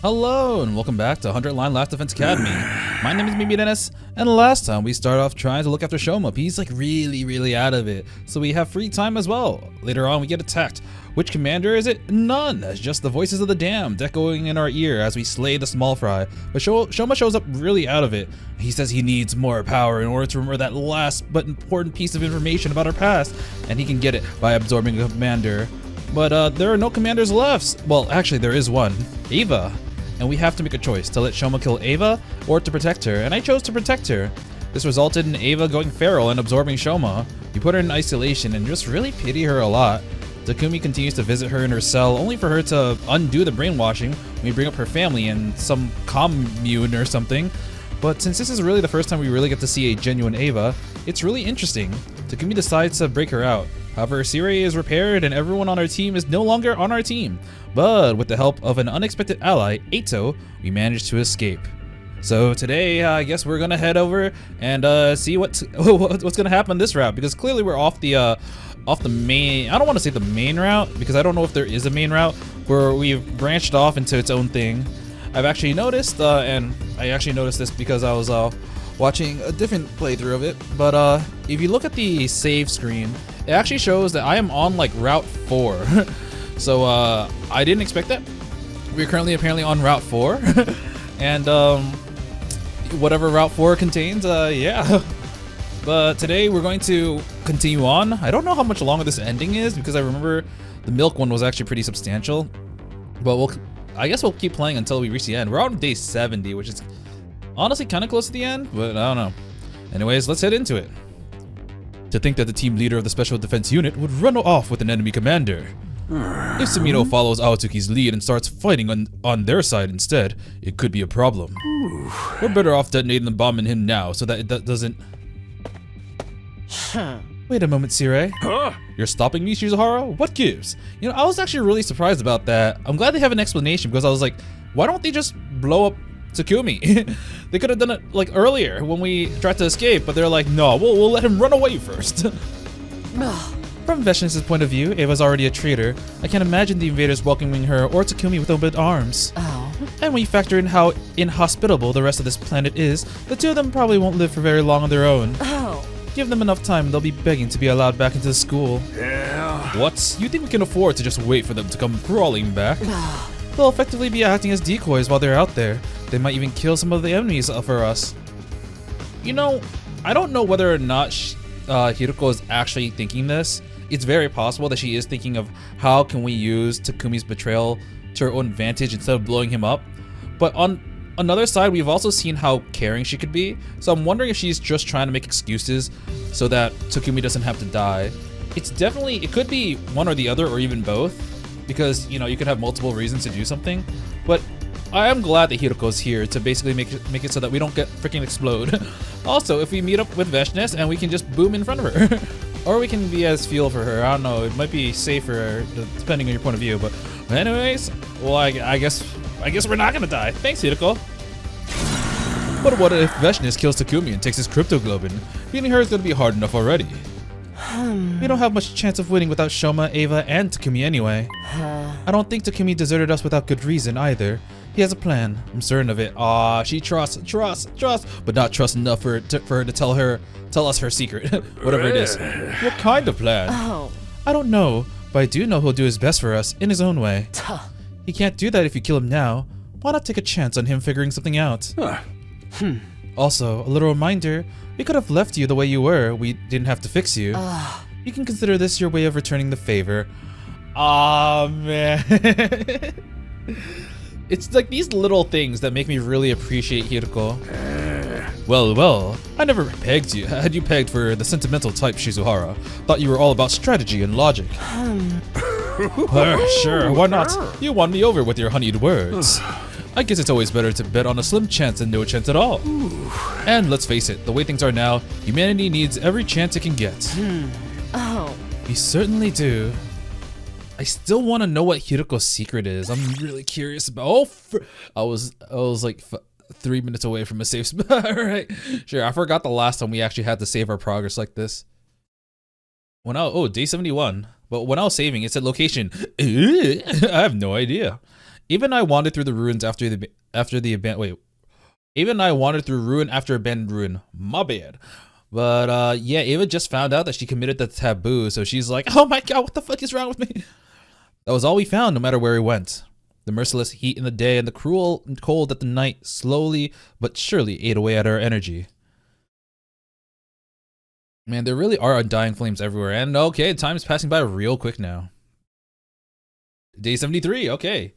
Hello and welcome back to 100 Line Last Defense Academy. My name is Media.Vision, and last time we started off trying to look after Shouma. He's like really out of it, so we have free time as well. Later on we get attacked. Which commander is it? None. It's just the voices of the damned echoing in our ear as we slay the small fry. But Shouma shows up really out of it. He says he needs more power in order to remember that last but important piece of information about our past, and he can get it by absorbing a commander. But there are no commanders left. Well, actually there is one, Ava. And we have to make a choice, to let Shouma kill Ava or to protect her, and I chose to protect her. This resulted in Ava going feral and absorbing Shouma. We put her in isolation and just really pity her a lot. Takumi continues to visit her in her cell, only for her to undo the brainwashing when we bring up her family in some commune or something. But since this is really the first time we really get to see a genuine Ava, it's really interesting. Takumi decides to break her out. However, Sirei is repaired and everyone on our team is no longer on our team. But with the help of an unexpected ally, Eito, we managed to escape. So today, I guess we're gonna head over and see what's gonna happen this route, because clearly we're off the main. I don't want to say the main route because I don't know if there is a main route where we've branched off into its own thing. I've actually noticed, and I actually noticed this because I was watching a different playthrough of it. But if you look at the save screen, it actually shows that I am on like Route 4. So I didn't expect that. We're currently apparently on Route 4. And whatever Route 4 contains, yeah. But today we're going to continue on. I don't know how much longer this ending is because I remember the milk one was actually pretty substantial. But I guess we'll keep playing until we reach the end. We're on day 70, which is honestly kind of close to the end, but I don't know. Anyways, let's head into it. To think that the team leader of the Special Defense Unit would run off with an enemy commander. If Sumino follows Aotsuki's lead and starts fighting on their side instead, it could be a problem. We're better off detonating the bomb in him now so that it doesn't... Wait a moment, Sirei. You're stopping me, Shizuhara? What gives? You know, I was actually really surprised about that. I'm glad they have an explanation because I was like, why don't they just blow up Takumi? They could have done it like earlier when we tried to escape, but they're like, no, we'll let him run away first. From Veshnius' point of view, Ava's already a traitor. I can't imagine the invaders welcoming her or Takumi with open arms. And when you factor in how inhospitable the rest of this planet is, the two of them probably won't live for very long on their own. Give them enough time and they'll be begging to be allowed back into the school. Yeah. What? You think we can afford to just wait for them to come crawling back? They'll effectively be acting as decoys while they're out there. They might even kill some of the enemies for us. You know, I don't know whether or not Hiroko is actually thinking this. It's very possible that she is thinking of how can we use Takumi's betrayal to her own advantage instead of blowing him up. But on another side, we've also seen how caring she could be. So I'm wondering if she's just trying to make excuses so that Takumi doesn't have to die. It could be one or the other or even both, because you know you could have multiple reasons to do something. But I am glad that Hiroko's here to basically make it so that we don't get freaking explode. Also, if we meet up with Veshnius and we can just boom in front of her. Or we can be as fuel for her. I don't know, it might be safer depending on your point of view. But anyways, well I guess we're not gonna die. Thanks, Hiroko. But what if Veshnius kills Takumi and takes his cryptoglobin? Beating her is gonna be hard enough already. We don't have much chance of winning without Shouma, Ava, and Takumi anyway. I don't think Takumi deserted us without good reason either. He has a plan. I'm certain of it. She trusts, but not trust enough for her to tell us her secret, whatever it is. What kind of plan? I don't know, but I do know he'll do his best for us in his own way. He can't do that if you kill him now. Why not take a chance on him figuring something out? Also, a little reminder, we could have left you the way you were. We didn't have to fix you. You can consider this your way of returning the favor. Aw, man. It's like these little things that make me really appreciate Hiroko. Well, I never pegged you. Had you pegged for the sentimental type, Shizuhara. Thought you were all about strategy and logic. Sure, why not? You won me over with your honeyed words. I guess it's always better to bet on a slim chance than no chance at all. And let's face it, the way things are now, humanity needs every chance it can get. We certainly do. I still want to know what Hiroko's secret is. I'm really curious about. I was like 3 minutes away from a safe spot. Alright, sure. I forgot the last time we actually had to save our progress like this. Day 71. But when I was saving, it said location. I have no idea. Even I wandered through the ruins after the even I wandered through ruin after abandoned ruin. My bad. But yeah, Ava just found out that she committed the taboo, so she's like, oh my god, what the fuck is wrong with me? That was all we found, no matter where we went. The merciless heat in the day and the cruel cold at the night slowly but surely ate away at our energy. Man, there really are undying flames everywhere, and okay, time is passing by real quick now. Day 73, okay.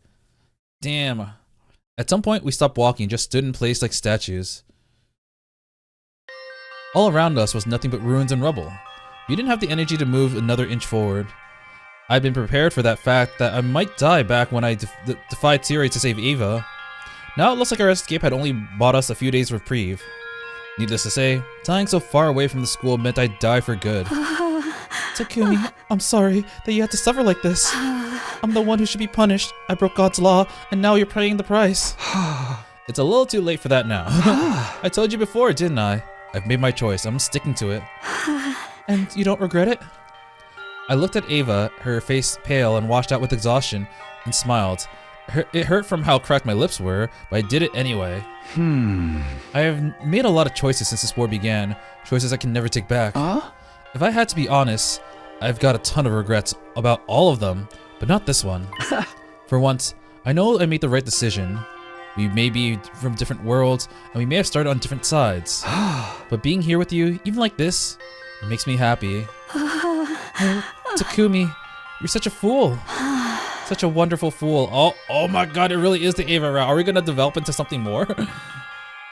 Damn. At some point, we stopped walking, just stood in place like statues. All around us was nothing but ruins and rubble. We didn't have the energy to move another inch forward. I'd been prepared for that fact that I might die back when I defied Tsuri to save Ava. Now it looks like our escape had only bought us a few days reprieve. Needless to say, dying so far away from the school meant I'd die for good. Takumi, I'm sorry that you had to suffer like this. I'm the one who should be punished. I broke God's law, and now you're paying the price. It's a little too late for that now. I told you before, didn't I? I've made my choice. I'm sticking to it. And you don't regret it? I looked at Ava, her face pale and washed out with exhaustion, and smiled. It hurt from how cracked my lips were, but I did it anyway. I have made a lot of choices since this war began, choices I can never take back. If I had to be honest, I've got a ton of regrets about all of them, but not this one. For once, I know I made the right decision. We may be from different worlds, and we may have started on different sides. But being here with you, even like this, it makes me happy. Oh, Takumi, you're such a fool. Such a wonderful fool. Oh my god, it really is the Ava route. Are we gonna develop into something more?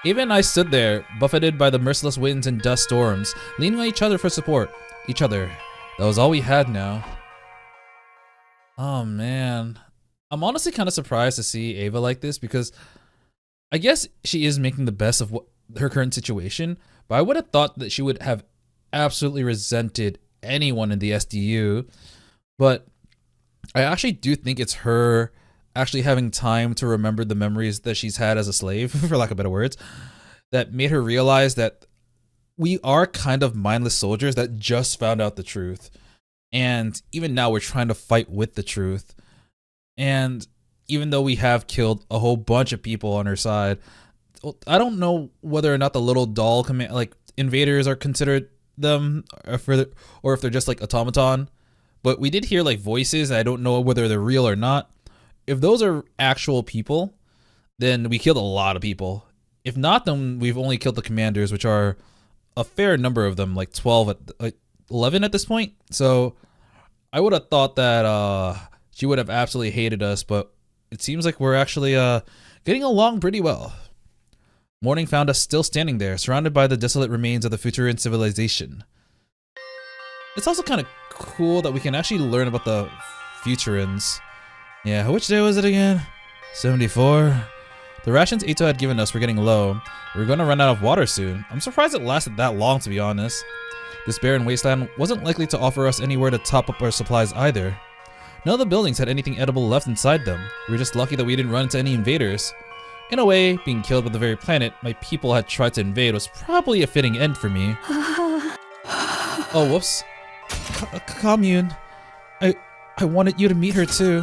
Ava and I stood there, buffeted by the merciless winds and dust storms, leaning on each other for support. Each other. That was all we had now. Oh man. I'm honestly kind of surprised to see Ava like this because I guess she is making the best of her current situation, but I would have thought that she would have absolutely resented anyone in the SDU. But I actually do think it's her actually having time to remember the memories that she's had as a slave, for lack of better words, that made her realize that we are kind of mindless soldiers that just found out the truth. And even now we're trying to fight with the truth. And even though we have killed a whole bunch of people on her side, I don't know whether or not the little doll command, like invaders are considered them, or if they're just like automaton. But we did hear like voices, and I don't know whether they're real or not. If those are actual people, then we killed a lot of people. If not, then we've only killed the commanders, which are a fair number of them, like 12, like 11 at this point. So I would have thought that she would have absolutely hated us, but it seems like we're actually getting along pretty well. Morning found us still standing there, surrounded by the desolate remains of the Futuran civilization. It's also kind of cool that we can actually learn about the Futurans. Yeah, which day was it again? 74? The rations Ito had given us were getting low. We were going to run out of water soon. I'm surprised it lasted that long, to be honest. This barren wasteland wasn't likely to offer us anywhere to top up our supplies either. None of the buildings had anything edible left inside them. We were just lucky that we didn't run into any invaders. In a way, being killed by the very planet my people had tried to invade was probably a fitting end for me. Oh, whoops. Commune. I wanted you to meet her too.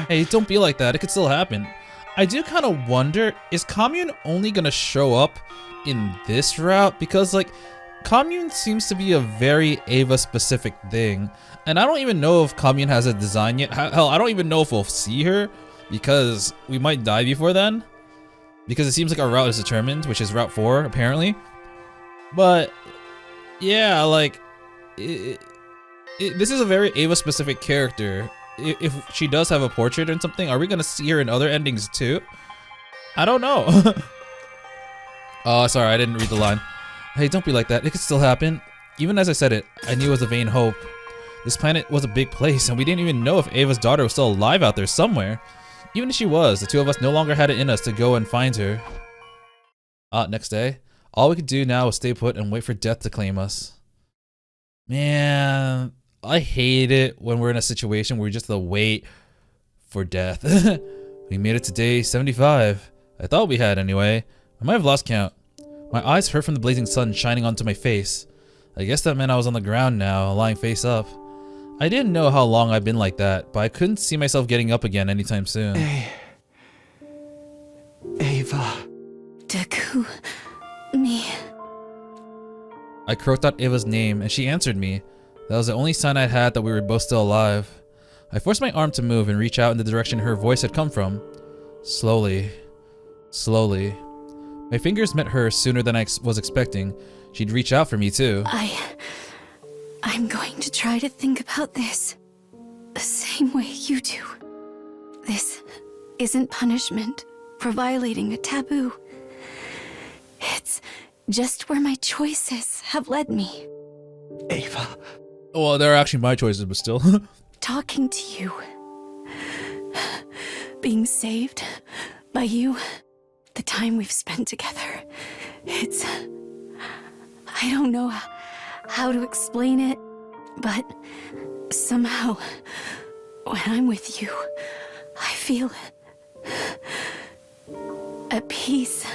Hey, don't be like that. It could still happen. I do kind of wonder, is Commune only gonna show up in this route? Because like, Commune seems to be a very Ava specific thing. And I don't even know if Commune has a design yet. Hell, I don't even know if we'll see her because we might die before then. Because it seems like our route is determined, which is Route 4 apparently. But yeah, like, this is a very Ava specific character. If she does have a portrait or something, are we gonna see her in other endings too? I don't know. Oh, sorry, I didn't read the line. Hey, don't be like that. It could still happen. Even as I said it, I knew it was a vain hope. This planet was a big place, and we didn't even know if Ava's daughter was still alive out there somewhere. Even if she was, the two of us no longer had it in us to go and find her. Next day, all we could do now was stay put and wait for death to claim us. Man, I hate it when we're in a situation where we just have to wait for death. We made it to day 75. I thought we had anyway. I might have lost count. My eyes hurt from the blazing sun shining onto my face. I guess that meant I was on the ground now, lying face up. I didn't know how long I've been like that, but I couldn't see myself getting up again anytime soon. Ava. Takumi. I croaked out Ava's name, and she answered me. That was the only sign I had that we were both still alive. I forced my arm to move and reach out in the direction her voice had come from. Slowly. Slowly. My fingers met hers sooner than I was expecting. She'd reach out for me too. I'm going to try to think about this the same way you do. This isn't punishment for violating a taboo. It's just where my choices have led me. Ava. Well, they're actually my choices, but still. Talking to you. Being saved by you. The time we've spent together. It's... I don't know how to explain it, but somehow, when I'm with you, I feel at peace.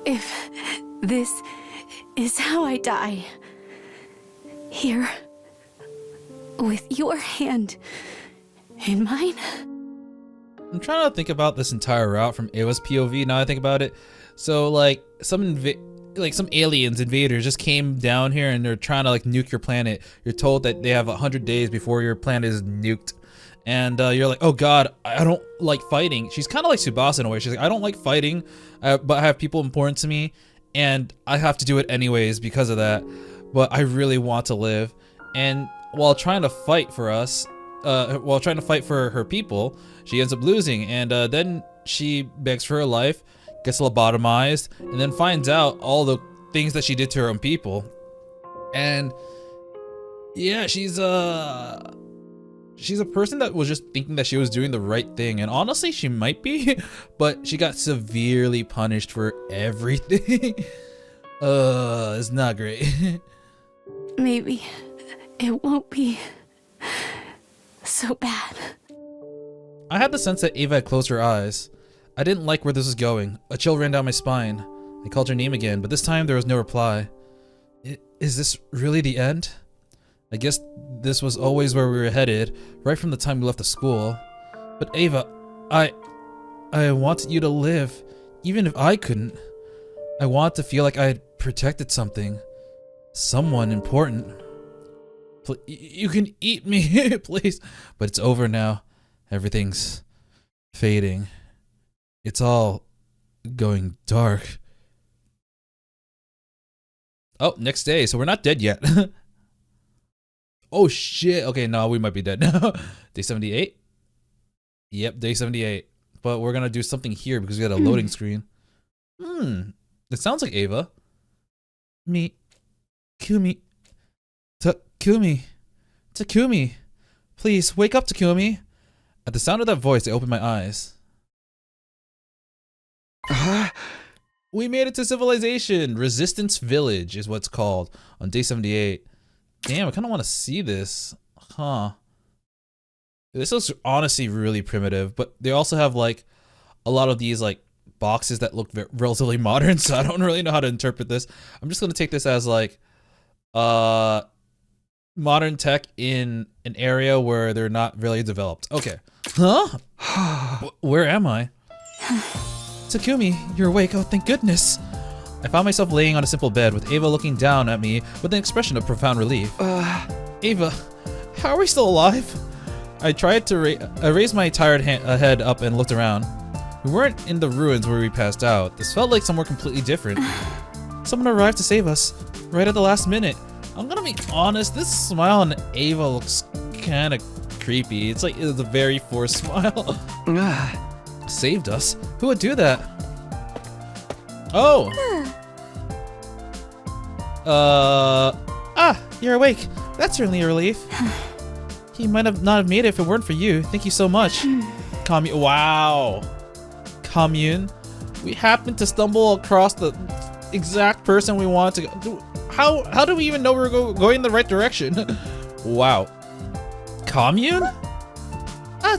If this is how I die, here, with your hand in mine. I'm trying to think about this entire route from Ava's POV now I think about it. So like some aliens, invaders just came down here and they're trying to like nuke your planet. You're told that they have 100 days before your planet is nuked. And you're like, oh god, I don't like fighting. She's kind of like Tsubasa in a way. She's like, I don't like fighting, but I have people important to me, and I have to do it anyways because of that. But I really want to live. And while trying to fight for us, while trying to fight for her people, she ends up losing. And then she begs for her life, gets lobotomized, and then finds out all the things that she did to her own people. And yeah, she's a person that was just thinking that she was doing the right thing, and honestly she might be, but she got severely punished for everything. It's not great. Maybe it won't be so bad. I had the sense that Ava had closed her eyes. I didn't like where this was going. A chill ran down my spine. I called her name again, but this time there was no reply. Is this really the end? I guess this was always where we were headed, right from the time we left the school. But Ava, I wanted you to live, even if I couldn't. I wanted to feel like I had protected something. Someone important. You can eat me, please. But it's over now. Everything's fading. It's all going dark. Oh, next day, so we're not dead yet. Oh shit, okay, no, we might be dead now. Day 78? Yep, day 78. But we're gonna do something here because we got a loading screen. It sounds like Ava. Takumi. Please, wake up, Takumi. At the sound of that voice, I opened my eyes. We made it to civilization. Resistance Village is what's called on day 78. Damn, I kind of want to see this. Huh. This looks honestly really primitive, but they also have like a lot of these like boxes that look relatively modern, so I don't really know how to interpret this. I'm just going to take this as like modern tech in an area where they're not really developed. Okay. Huh? Where am I? Takumi, you're awake. Oh, thank goodness. I found myself laying on a simple bed with Ava looking down at me with an expression of profound relief. Ava, how are we still alive? I tried to raise my tired head up and looked around. We weren't in the ruins where we passed out. This felt like somewhere completely different. Someone arrived to save us, right at the last minute. I'm gonna be honest, this smile on Ava looks kinda creepy. It's like it's a very forced smile. Saved us? Who would do that? Oh! You're awake. That's certainly a relief. He might have not have made it if it weren't for you. Thank you so much. Commune. Wow. Commune. We happened to stumble across the exact person we wanted to go. How do we even know we're going in the right direction? Wow. Commune?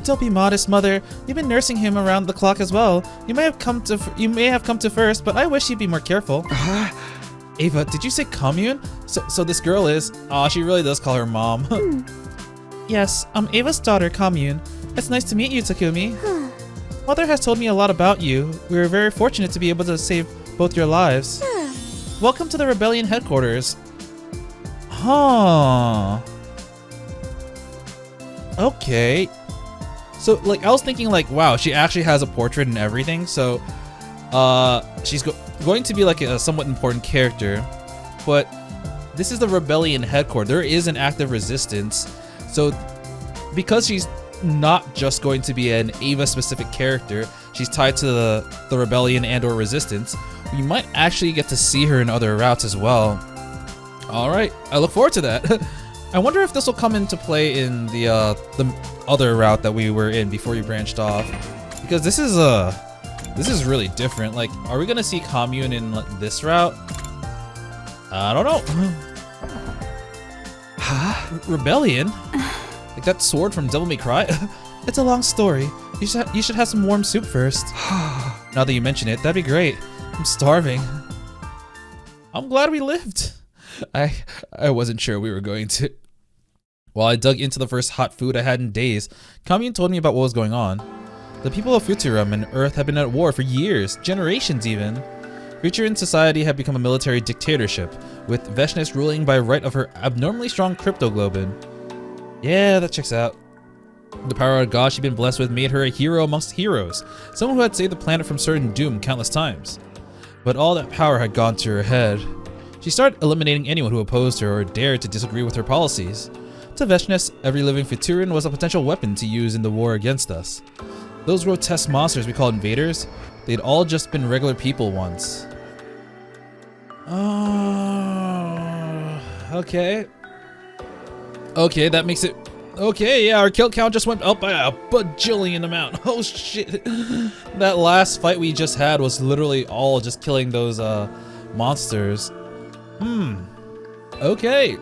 Don't be modest, mother. You've been nursing him around the clock as well. You may have come to first, but I wish you'd be more careful. Ava, did you say commune? So this girl is... Aw, she really does call her mom. Yes, I'm Ava's daughter, Commune. It's nice to meet you, Takumi. Mother has told me a lot about you. We were very fortunate to be able to save both your lives. Welcome to the Rebellion headquarters. Huh. Okay. So, like, I was thinking, like, wow, she actually has a portrait and everything, so... she's going to be, like, a somewhat important character. But this is the Rebellion headquarters. There is an active resistance. So, because she's not just going to be an Ava-specific character, she's tied to the Rebellion and/or Resistance, we might actually get to see her in other routes as well. Alright, I look forward to that. I wonder if this will come into play in the other route that we were in before you branched off. Because this is really different. Like, are we gonna see Commune in this route? I don't know. Huh? Rebellion? Like that sword from Devil May Cry? It's a long story. You should have some warm soup first. Now that you mention it, that'd be great. I'm starving. I'm glad we lived. I wasn't sure we were going to. While I dug into the first hot food I had in days, Commune told me about what was going on. The people of Futurum and Earth have been at war for years, generations even. Futuran society had become a military dictatorship, with Veshness ruling by right of her abnormally strong cryptoglobin. Yeah, that checks out. The power of God she'd been blessed with made her a hero amongst heroes, someone who had saved the planet from certain doom countless times. But all that power had gone to her head. She started eliminating anyone who opposed her or dared to disagree with her policies. To Veshness, every living Futuran was a potential weapon to use in the war against us. Those grotesque monsters we call invaders, they'd all just been regular people once. Okay. Okay, that makes it... Okay, yeah, our kill count just went up by a bajillion amount. Oh shit. That last fight we just had was literally all just killing those monsters. Okay.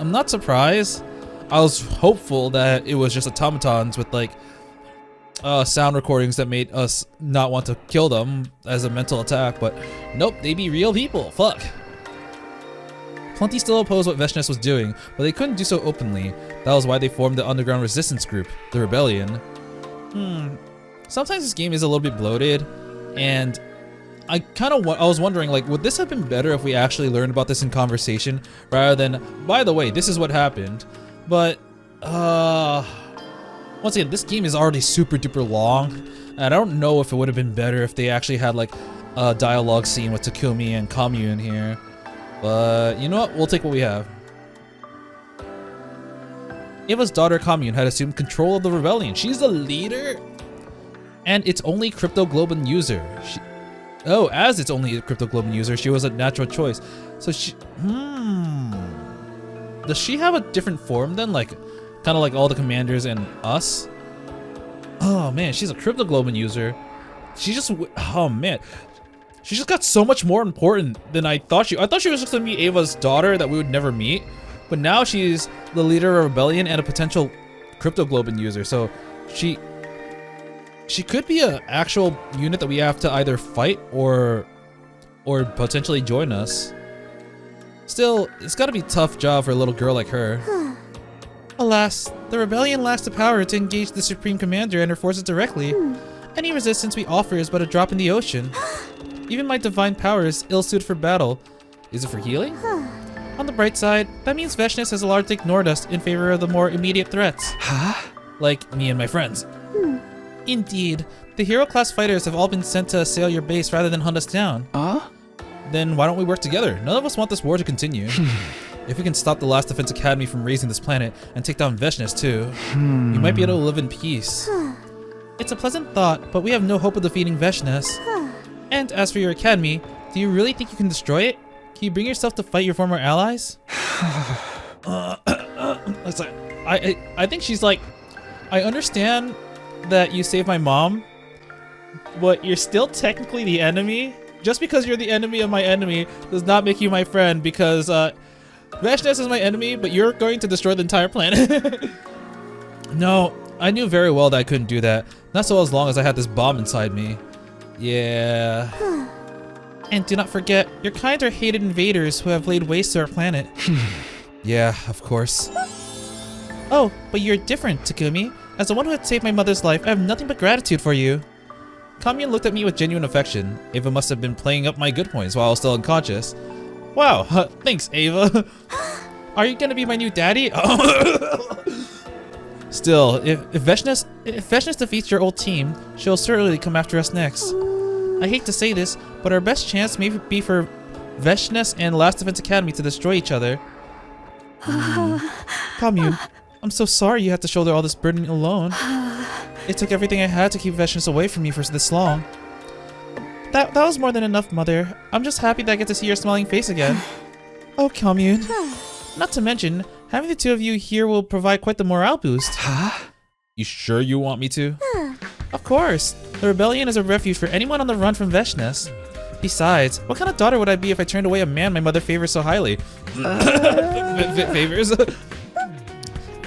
I'm not surprised. I was hopeful that it was just automatons with like sound recordings that made us not want to kill them as a mental attack, but nope, they be real people. Fuck. Plenty still opposed what Veshness was doing, but they couldn't do so openly. That was why they formed the underground resistance group, the Rebellion. Sometimes this game is a little bit bloated, and I was wondering, like, would this have been better if we actually learned about this in conversation rather than, by the way, this is what happened. But once again, this game is already super duper long, and I don't know if it would have been better if they actually had like a dialogue scene with Takumi and Commune here. But you know what? We'll take what we have. Ava's daughter Commune had assumed control of the rebellion. She's the leader? And its only cryptoglobin user. As its only cryptoglobin user, she was a natural choice. So she... Does she have a different form then? Like, kind of like all the commanders and us? Oh man, she's a cryptoglobin user. She just... Oh man. She just got so much more important than I thought she... I thought she was just gonna be Ava's daughter that we would never meet. But now she's the leader of a rebellion and a potential cryptoglobin user. So she could be an actual unit that we have to either fight or potentially join us. Still, it's gotta be a tough job for a little girl like her. Alas, the rebellion lacks the power to engage the Supreme Commander and her forces directly. Any resistance we offer is but a drop in the ocean. Even my divine power is ill-suited for battle. Is it for healing? On the bright side, that means Veshness has largely ignored us in favor of the more immediate threats. Like me and my friends. Indeed, the hero-class fighters have all been sent to assail your base rather than hunt us down. Then why don't we work together? None of us want this war to continue. If we can stop the last Defense Academy from raising this planet and take down Veshness too, we might be able to live in peace. It's a pleasant thought, but we have no hope of defeating Veshness. And as for your academy, do you really think you can destroy it? Can you bring yourself to fight your former allies? I think she's like, I understand that you saved my mom, but you're still technically the enemy. Just because you're the enemy of my enemy does not make you my friend, because Veshness is my enemy, but you're going to destroy the entire planet. No, I knew very well that I couldn't do that. Not so as long as I had this bomb inside me. Yeah. And do not forget, your kind are hated invaders who have laid waste to our planet. Yeah, of course. Oh, but you're different, Takumi. As the one who had saved my mother's life, I have nothing but gratitude for you. Kamiun looked at me with genuine affection. Ava must have been playing up my good points while I was still unconscious. Wow, thanks, Ava. Are you gonna be my new daddy? Still, if Veshness defeats your old team, she'll certainly come after us next. I hate to say this, but our best chance may be for Veshness and Last Defense Academy to destroy each other. Kamiun, I'm so sorry you had to shoulder all this burden alone. It took everything I had to keep Veshness away from me for this long. That was more than enough, Mother. I'm just happy that I get to see your smiling face again. Oh, Kamiun. Not to mention, having the two of you here will provide quite the morale boost. Huh? You sure you want me to? Of course. The rebellion is a refuge for anyone on the run from Veshness. Besides, what kind of daughter would I be if I turned away a man my mother favors so highly? Favors?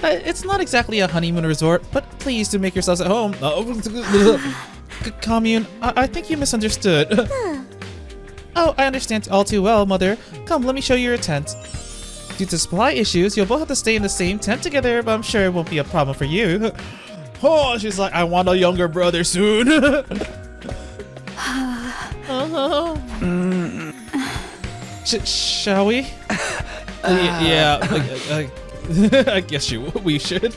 It's not exactly a honeymoon resort, but please do make yourselves at home. Kamiun, I think you misunderstood. Oh, I understand all too well, Mother. Come, let me show you your tent. Due to supply issues, you'll both have to stay in the same tent together, but I'm sure it won't be a problem for you. Oh, she's like, I want a younger brother soon. Shall we? Yeah, I guess we should.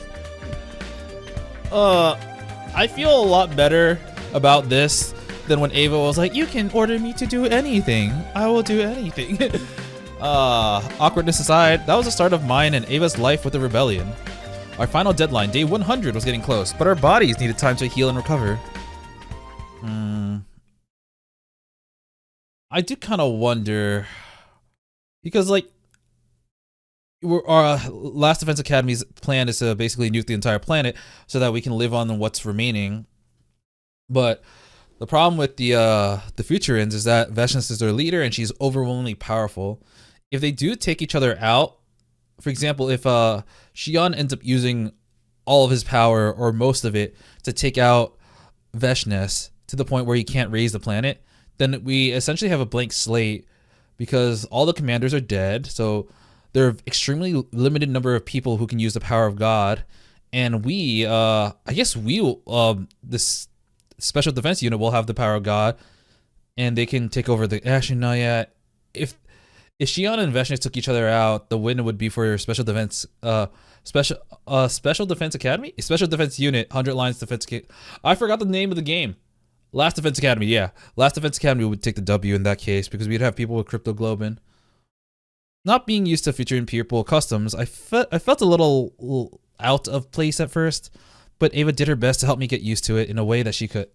I feel a lot better about this than when Ava was like, you can order me to do anything. I will do anything. Awkwardness aside, that was the start of mine and Ava's life with the rebellion. Our final deadline, day 100, was getting close, but our bodies needed time to heal and recover. I do kind of wonder, because like, our Last Defense Academy's plan is to basically nuke the entire planet so that we can live on what's remaining. But the problem with the future ends is that Veshness is their leader and she's overwhelmingly powerful. If they do take each other out, for example, if Shion ends up using all of his power or most of it to take out Veshness to the point where he can't raise the planet, then we essentially have a blank slate because all the commanders are dead. So there are extremely limited number of people who can use the power of God, and we, I guess we, this special defense unit will have the power of God, and they can take over the. Actually, no, yeah. If Shion and Veshness took each other out, the win would be for special defense, special defense academy, special defense unit, 100 lines defense. I forgot the name of the game. Last Defense Academy, yeah. Last Defense Academy would take the W in that case because we'd have people with crypto globin. Not being used to featuring people customs, I felt a little out of place at first, but Ava did her best to help me get used to it in a way that she could.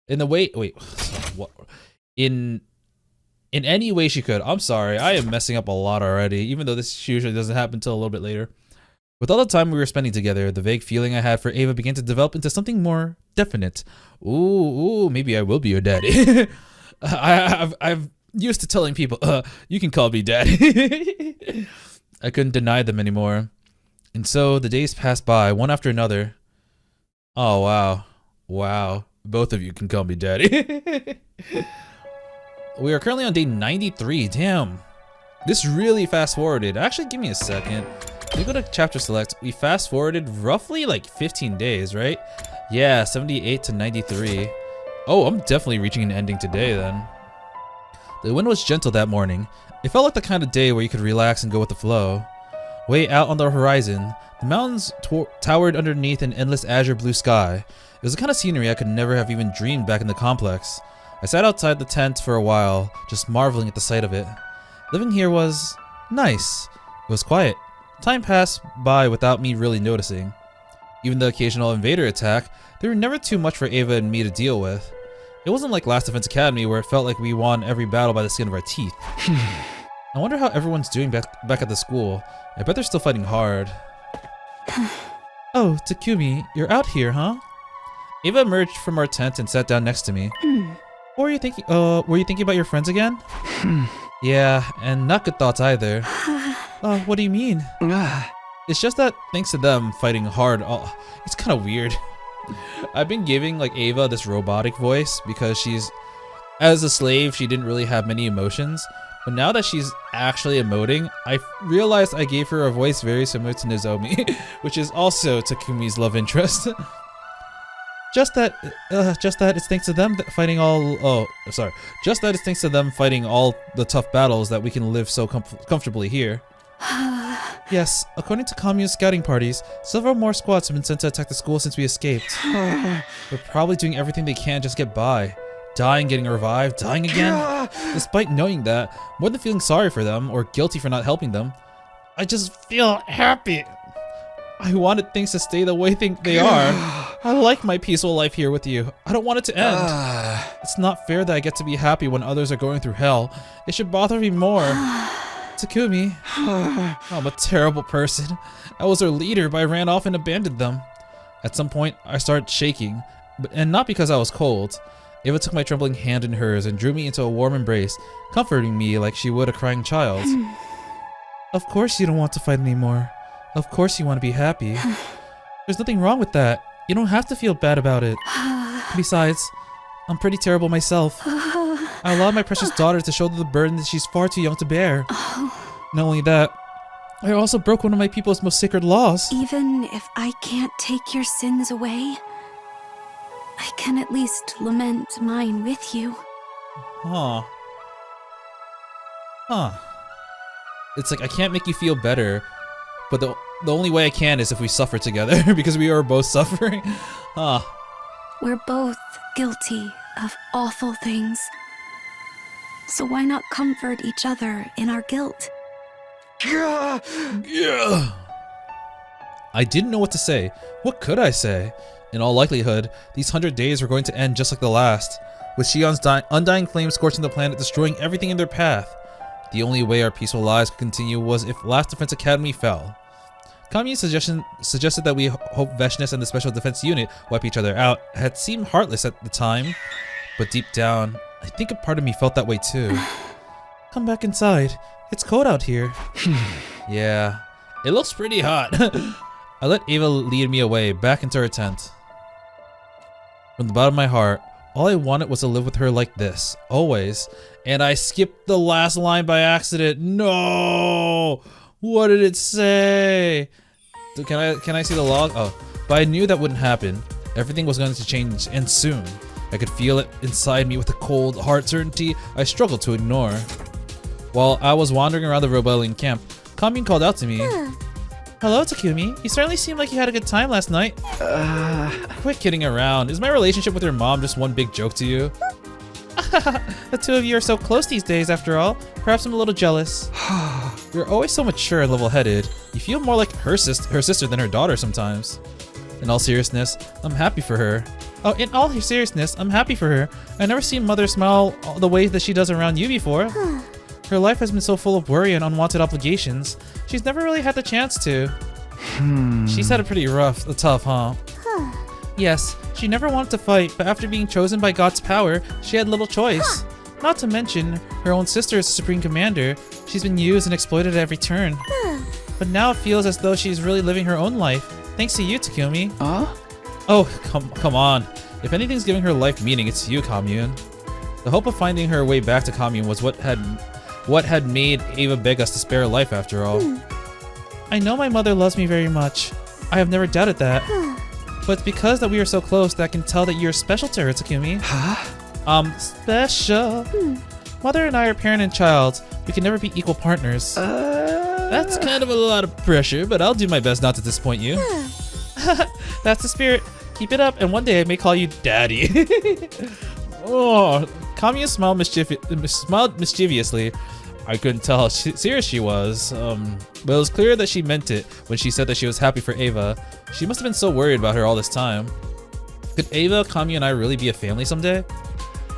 In any way she could. I'm sorry, I am messing up a lot already, even though this usually doesn't happen until a little bit later. With all the time we were spending together, the vague feeling I had for Ava began to develop into something more definite. Ooh, maybe I will be your daddy. I've used to telling people, you can call me daddy. I couldn't deny them anymore. And so the days passed by, one after another. Oh, wow. Wow. Both of you can call me daddy. We are currently on day 93. Damn. This really fast forwarded. Actually, give me a second. Let me go to chapter select. We fast forwarded roughly like 15 days, right? Yeah, 78 to 93. Oh, I'm definitely reaching an ending today then. The wind was gentle that morning. It felt like the kind of day where you could relax and go with the flow. Way out on the horizon, the mountains towered underneath an endless azure blue sky. It was the kind of scenery I could never have even dreamed back in the complex. I sat outside the tent for a while, just marveling at the sight of it. Living here was nice. It was quiet. Time passed by without me really noticing. Even the occasional invader attack, they were never too much for Ava and me to deal with. It wasn't like Last Defense Academy where it felt like we won every battle by the skin of our teeth. I wonder how everyone's doing back at the school. I bet they're still fighting hard. Oh, Takumi, you're out here, huh? Ava emerged from our tent and sat down next to me. What were you thinking? Were you thinking about your friends again? Yeah, and not good thoughts either. What do you mean? It's just that thanks to them fighting hard, it's kind of weird. I've been giving like Ava this robotic voice because she's As a slave, she didn't really have many emotions, but now that she's actually emoting, I realized I gave her a voice very similar to Nozomi, which is also Takumi's love interest. Just that it's thanks to them fighting all. Just that it's thanks to them fighting all the tough battles that we can live so comfortably here. Yes, according to commune scouting parties, several more squads have been sent to attack the school since we escaped. They're probably doing everything they can just get by. Dying, getting revived, dying again. Despite knowing that, more than feeling sorry for them or guilty for not helping them, I just feel happy. I wanted things to stay the way they are. I like my peaceful life here with you. I don't want it to end. It's not fair that I get to be happy when others are going through hell. It should bother me more. Takumi, I'm a terrible person. I was their leader, but I ran off and abandoned them. At some point, I started shaking, and not because I was cold. Eva took my trembling hand in hers and drew me into a warm embrace, comforting me like she would a crying child. Of course you don't want to fight anymore. Of course you want to be happy. There's nothing wrong with that. You don't have to feel bad about it. Besides, I'm pretty terrible myself. I allowed my precious daughter to shoulder the burden that she's far too young to bear. Not only that, I also broke one of my people's most sacred laws. Even if I can't take your sins away, I can at least lament mine with you. Huh. It's like I can't make you feel better, but the only way I can is if we suffer together because we are both suffering. We're both guilty of awful things. So why not comfort each other in our guilt? Yeah. I didn't know what to say. What could I say? In all likelihood, these 100 days were going to end just like the last, with Shion's undying flames scorching the planet, destroying everything in their path. The only way our peaceful lives could continue was if Last Defense Academy fell. Kami's suggested that we hope Veshness and the Special Defense Unit wipe each other out had seemed heartless at the time, but deep down, I think a part of me felt that way too. Come back inside. It's cold out here. Yeah, it looks pretty hot. I let Ava lead me away, back into her tent. From the bottom of my heart, all I wanted was to live with her like this, always. And I skipped the last line by accident. No! What did it say? Can I see the log? Oh, but I knew that wouldn't happen. Everything was going to change, and soon. I could feel it inside me with a cold, hard certainty I struggled to ignore. While I was wandering around the rebellion camp, Kami called out to me. Hello, Takumi. You certainly seemed like you had a good time last night. Quit kidding around. Is my relationship with your mom just one big joke to you? The two of you are so close these days, after all. Perhaps I'm a little jealous. You're always so mature and level-headed. You feel more like her sister than her daughter sometimes. In all seriousness, I'm happy for her. Oh, in all seriousness, I'm happy for her. I've never seen Mother smile the way that she does around you before. Her life has been so full of worry and unwanted obligations. She's never really had the chance to. She's had it pretty tough, huh? Yes, she never wanted to fight, but after being chosen by God's power, she had little choice. Not to mention, her own sister is the Supreme Commander. She's been used and exploited at every turn. But now it feels as though she's really living her own life, thanks to you, Takumi. Oh, come on. If anything's giving her life meaning, it's you, Commune. The hope of finding her way back to Commune was what had made Ava beg us to spare her life after all. I know my mother loves me very much. I have never doubted that. But it's because that we are so close that I can tell that you're special to her, Takumi. Special. Mother and I are parent and child. We can never be equal partners. That's kind of a lot of pressure, but I'll do my best not to disappoint you. That's the spirit. Keep it up, and one day I may call you Daddy. Oh, Kamiya smiled mischievously. I couldn't tell how serious she was, but it was clear that she meant it when she said that she was happy for Ava. She must have been so worried about her all this time. Could Ava, Kami, and I really be a family someday?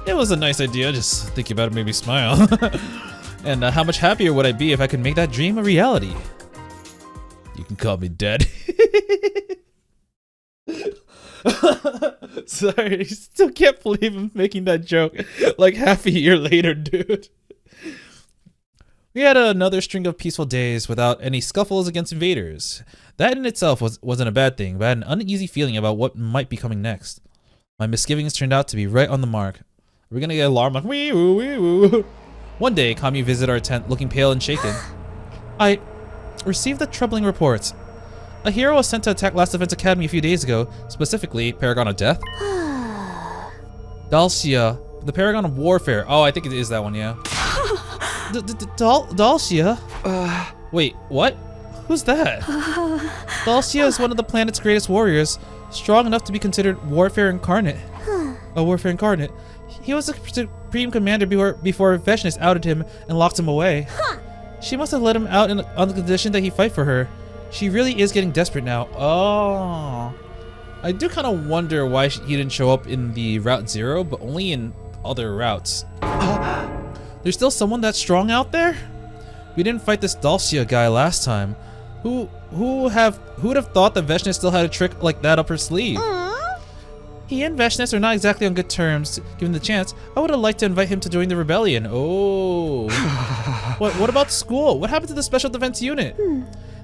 It was a nice idea, just thinking about it made me smile. And how much happier would I be if I could make that dream a reality? You can call me Daddy. Sorry, I still can't believe I'm making that joke like half a year later, dude. We had another string of peaceful days without any scuffles against invaders. That in itself wasn't a bad thing, but I had an uneasy feeling about what might be coming next. My misgivings turned out to be right on the mark. We're gonna get an alarm like wee woo wee woo. One day, Kami visited our tent looking pale and shaken. I received a troubling report. A hero was sent to attack Last Defense Academy a few days ago, specifically Paragon of Death. Dalcia, the Paragon of Warfare. Oh, I think it is that one, yeah. Dalcia? Wait, what? Who's that? Dalcia is one of the planet's greatest warriors, strong enough to be considered Warfare Incarnate. A Warfare Incarnate. He was the supreme commander before Veshness outed him and locked him away. She must have let him out on the condition that he fight for her. She really is getting desperate now. Oh. I do kind of wonder why he didn't show up in the Route 0, but only in other routes. There's still someone that strong out there? We didn't fight this Dalcia guy last time. Who would have thought that Veshness still had a trick like that up her sleeve? He and Veshness are not exactly on good terms. Given the chance, I would have liked to invite him to join the rebellion. Oh. What about school? What happened to the Special Defense Unit?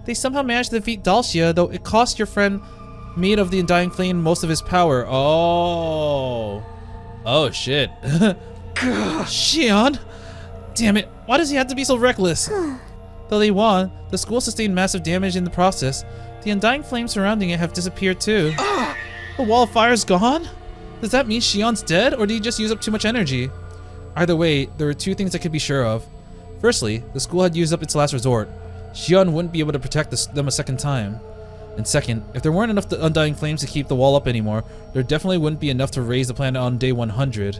They somehow managed to defeat Dalcia, though it cost your friend Made of the Undying Flame most of his power. Oh. Oh shit. Shion! Damn it, why does he have to be so reckless? Though they won, the school sustained massive damage in the process. The Undying Flames surrounding it have disappeared too. The wall of fire is gone? Does that mean Shion's dead, or did he just use up too much energy? Either way, there were two things I could be sure of. Firstly, the school had used up its last resort. Shion wouldn't be able to protect them a second time. And second, if there weren't enough Undying Flames to keep the wall up anymore, there definitely wouldn't be enough to raise the planet on day 100.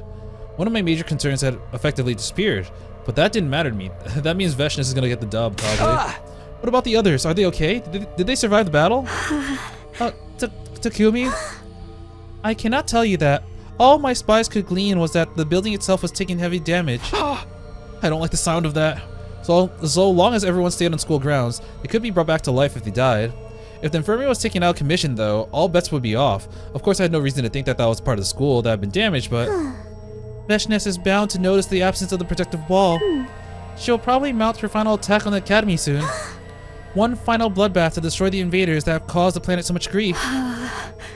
One of my major concerns had effectively disappeared, but that didn't matter to me. That means Veshness is gonna get the dub, probably. What about the others? Are they okay? Did they survive the battle? Takumi? I cannot tell you that. All my spies could glean was that the building itself was taking heavy damage. I don't like the sound of that. So long as everyone stayed on school grounds, it could be brought back to life if they died. If the infirmary was taken out of commission though, all bets would be off. Of course I had no reason to think that was part of the school that had been damaged, but... Veshness is bound to notice the absence of the protective wall. She'll probably mount her final attack on the academy soon. One final bloodbath to destroy the invaders that have caused the planet so much grief.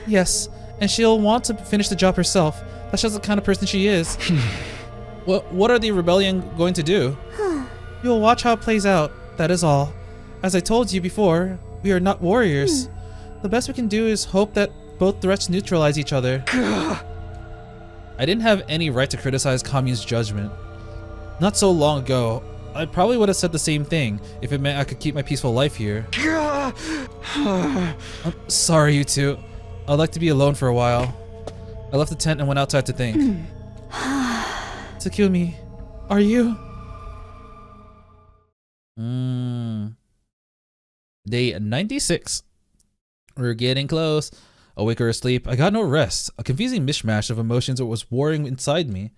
Yes, and she'll want to finish the job herself. That's just the kind of person she is. What are the rebellion going to do? You'll watch how it plays out, that is all. As I told you before, we are not warriors. The best we can do is hope that both threats neutralize each other. I didn't have any right to criticize Kami's judgment. Not so long ago, I probably would have said the same thing if it meant I could keep my peaceful life here. I'm sorry, you two. I'd like to be alone for a while. I left the tent and went outside to think. Takumi, are you? Day 96. We're getting close. Awake or asleep, I got no rest. A confusing mishmash of emotions was warring inside me.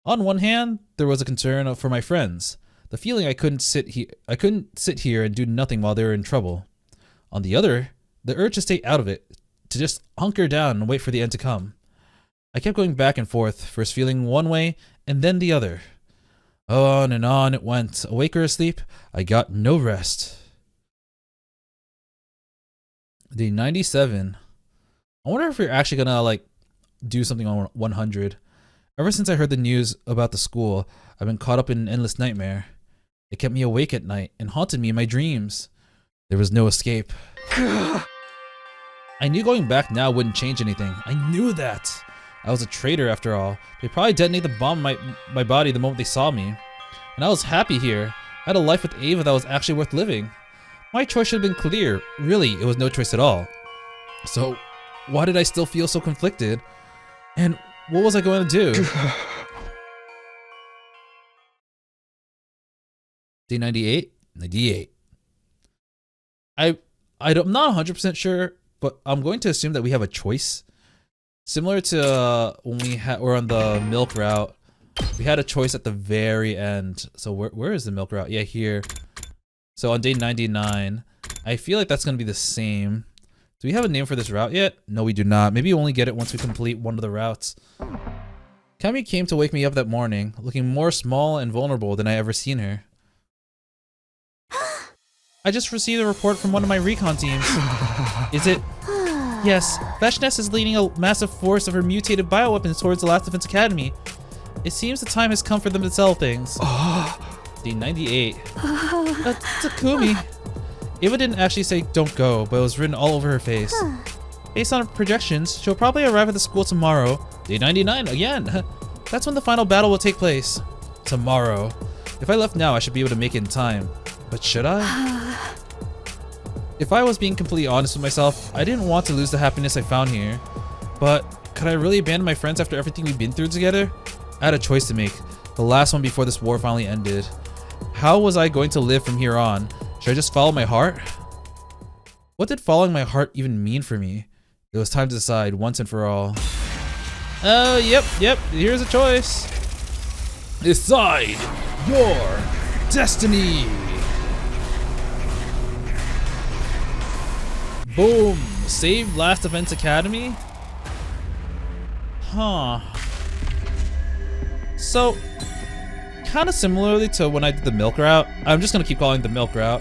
On one hand, there was a concern for my friends, the feeling I couldn't sit here and do nothing while they were in trouble. On the other, the urge to stay out of it, to just hunker down and wait for the end to come. I kept going back and forth, first feeling one way and then the other. On and on it went. Awake or asleep, I got no rest. Day 97. I wonder if we're actually gonna do something on 100. Ever since I heard the news about the school, I've been caught up in an endless nightmare. It kept me awake at night and haunted me in my dreams. There was no escape. I knew going back now wouldn't change anything. I knew that. I was a traitor after all. They'd probably detonate the bomb in my body the moment they saw me. And I was happy here. I had a life with Ava that was actually worth living. My choice should have been clear. Really, it was no choice at all. So, why did I still feel so conflicted? And what was I going to do? Day 98? 98. I'm not 100% sure, but I'm going to assume that we have a choice. Similar to when we're on the milk route, we had a choice at the very end. So where is the milk route? Yeah, here. So on day 99, I feel like that's going to be the same. Do we have a name for this route yet? No, we do not. Maybe we only get it once we complete one of the routes. Kami came to wake me up that morning, looking more small and vulnerable than I ever seen her. I just received a report from one of my recon teams. Is it? Yes, Veshness is leading a massive force of her mutated bioweapons towards the Last Defense Academy. It seems the time has come for them to sell things. Day 98. Takumi. Eva didn't actually say don't go, but it was written all over her face. Based on her projections, she'll probably arrive at the school tomorrow. Day 99 again. That's when the final battle will take place. Tomorrow. If I left now, I should be able to make it in time. But should I? If I was being completely honest with myself, I didn't want to lose the happiness I found here. But could I really abandon my friends after everything we've been through together? I had a choice to make. The last one before this war finally ended. How was I going to live from here on? Should I just follow my heart? What did following my heart even mean for me? It was time to decide once and for all. Oh, yep, here's a choice. Decide your destiny. Boom, save Last Defense Academy? Huh. So, kind of similarly to when I did the milk route, I'm just gonna keep calling it the milk route.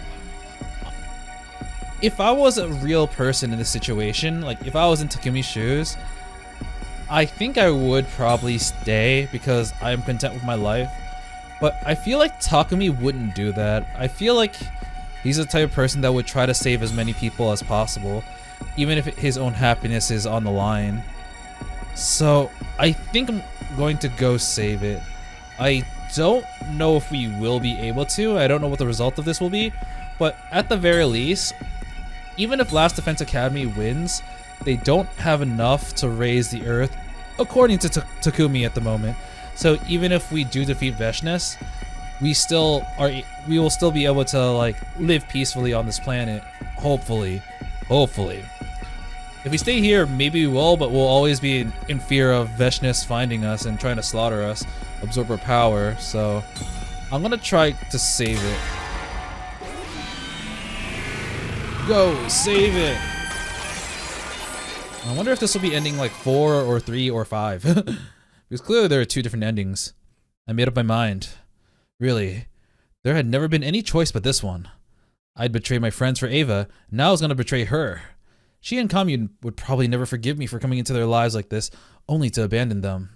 If I was a real person in this situation, like if I was in Takumi's shoes, I think I would probably stay because I am content with my life. But I feel like Takumi wouldn't do that. I feel like he's the type of person that would try to save as many people as possible, even if his own happiness is on the line. So I think I'm going to go save it. I don't know if we will be able to. I don't know what the result of this will be, but at the very least, even if Last Defense Academy wins, they don't have enough to raise the Earth, according to Takumi at the moment. So even if we do defeat Veshness, we will still be able to like live peacefully on this planet. Hopefully. If we stay here, maybe we will, but we'll always be in fear of Veshness finding us and trying to slaughter us, absorb our power. So I'm gonna try to save it. Go, save it. I wonder if this will be ending like 4 or 3 or 5. Because clearly there are 2 different endings. I made up my mind. Really, there had never been any choice but this one. I'd betrayed my friends for Eva, now I was gonna betray her. She and Commune would probably never forgive me for coming into their lives like this, only to abandon them.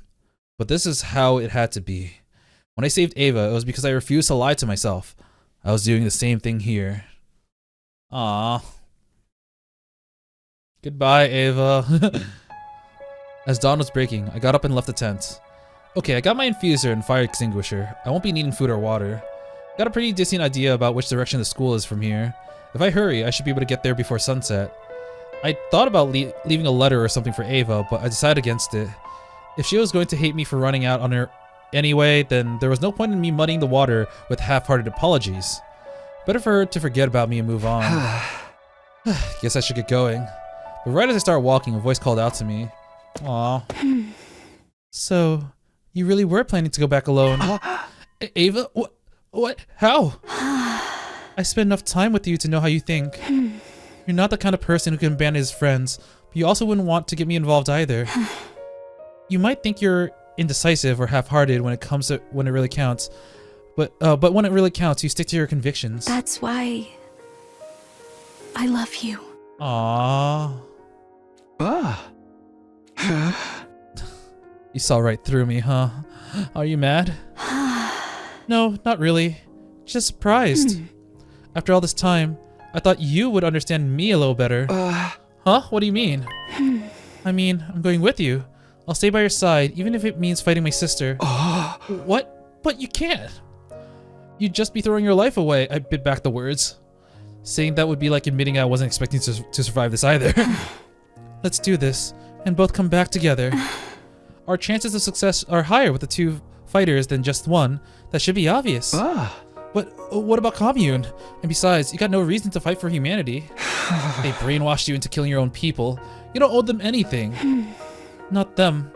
But this is how it had to be. When I saved Eva, it was because I refused to lie to myself. I was doing the same thing here. Aww. Goodbye, Eva. As dawn was breaking, I got up and left the tent. Okay, I got my infuser and fire extinguisher. I won't be needing food or water. Got a pretty decent idea about which direction the school is from here. If I hurry, I should be able to get there before sunset. I thought about leaving a letter or something for Eva, but I decided against it. If she was going to hate me for running out on her anyway, then there was no point in me muddying the water with half-hearted apologies. Better for her to forget about me and move on. Guess I should get going. But right as I started walking, a voice called out to me. Aw. So, you really were planning to go back alone? Ava? What? How? I spent enough time with you to know how you think. You're not the kind of person who can abandon his friends, but you also wouldn't want to get me involved either. You might think you're indecisive or half-hearted when it really counts, but when it really counts, you stick to your convictions. That's why I love you. Aww. You saw right through me, huh? Are you mad? No, not really. Just surprised. After all this time, I thought you would understand me a little better. Huh? What do you mean? I mean, I'm going with you. I'll stay by your side, even if it means fighting my sister. What? But you can't. You'd just be throwing your life away. I bit back the words. Saying that would be like admitting I wasn't expecting to survive this either. Let's do this, and both come back together. Our chances of success are higher with the 2 fighters than just one. That should be obvious. But what about Commune? And besides, you got no reason to fight for humanity. They brainwashed you into killing your own people. You don't owe them anything. Not them,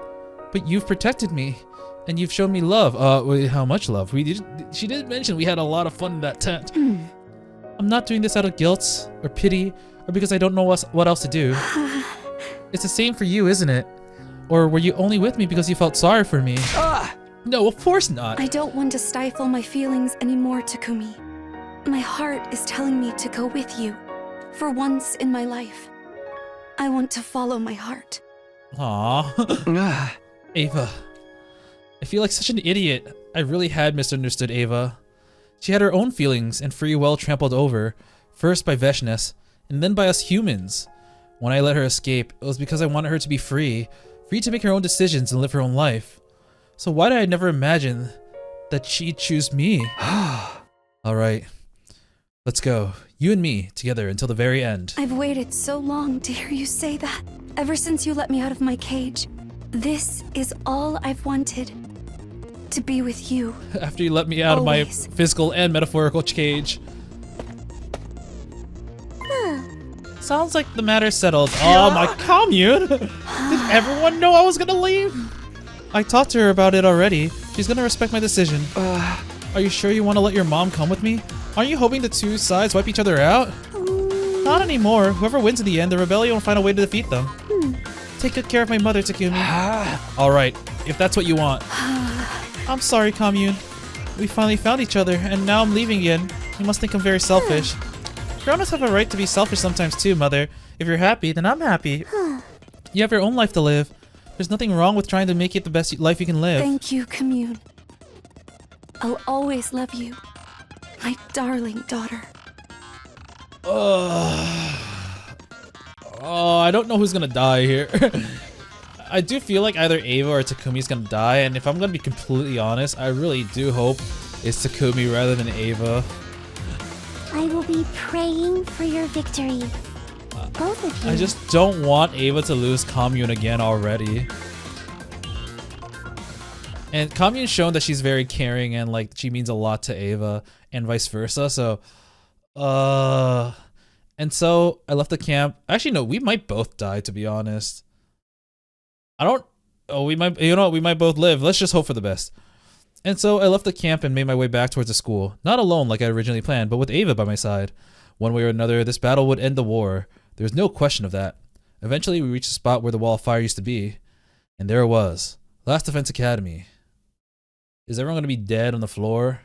but you've protected me, and you've shown me love. How much love? She did mention we had a lot of fun in that tent. I'm not doing this out of guilt or pity or because I don't know what else to do. It's the same for you, isn't it? Or were you only with me because you felt sorry for me? No, of course not. I don't want to stifle my feelings anymore, Takumi. My heart is telling me to go with you. For once in my life, I want to follow my heart. Aww. Ava. I feel like such an idiot. I really had misunderstood Ava. She had her own feelings and free will trampled over, first by Veshness, and then by us humans. When I let her escape, it was because I wanted her to be free to make her own decisions and live her own life. So why did I never imagine that she'd choose me? Alright, let's go. You and me, together until the very end. I've waited so long to hear you say that. Ever since you let me out of my cage. This is all I've wanted. To be with you. After you let me out of my Always. physical and metaphorical cage. Sounds like the matter's settled. Oh, my commune! Did everyone know I was gonna leave? I talked to her about it already. She's gonna respect my decision. Are you sure you want to let your mom come with me? Aren't you hoping the two sides wipe each other out? Not anymore. Whoever wins in the end, the rebellion will find a way to defeat them. Take good care of my mother, Takumi. Alright, if that's what you want. I'm sorry, commune. We finally found each other, and now I'm leaving again. You must think I'm very selfish. Grown-ups have a right to be selfish sometimes too, Mother. If you're happy, then I'm happy. You have your own life to live. There's nothing wrong with trying to make it the best life you can live. Thank you, commune. I'll always love you. My darling daughter. Oh, I don't know who's gonna die here. I do feel like either Ava or Takumi's gonna die, and if I'm gonna be completely honest, I really do hope it's Takumi rather than Ava. I will be praying for your victory. Both of you. I just don't want Ava to lose Commune again already. And Commune's shown that she's very caring and like she means a lot to Ava and vice versa. So, and so I left the camp. Actually, no, we might both die, to be honest. I don't. Oh, we might. You know, we might both live. Let's just hope for the best. And so I left the camp and made my way back towards the school. Not alone like I originally planned, but with Ava by my side. One way or another, this battle would end the war. There was no question of that. Eventually, we reached the spot where the wall of fire used to be. And there it was. Last Defense Academy. Is everyone going to be dead on the floor?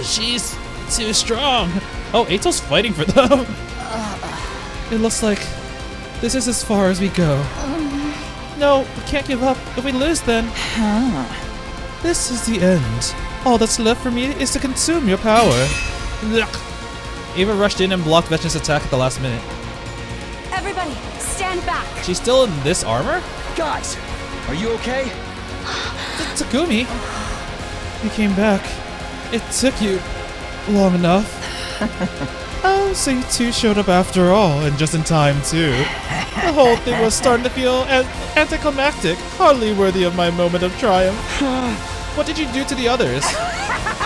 She's too strong. Oh, Ato's fighting for them. It looks like this is as far as we go. No, we can't give up. If we lose, then... This is the end. All that's left for me is to consume your power. Ava rushed in and blocked Vecna's attack at the last minute. Everybody, stand back. She's still in this armor? Guys, are you okay? Takumi! You came back. It took you long enough. Oh, so you two showed up after all, and just in time too. The whole thing was starting to feel anticlimactic, hardly worthy of my moment of triumph. What did you do to the others?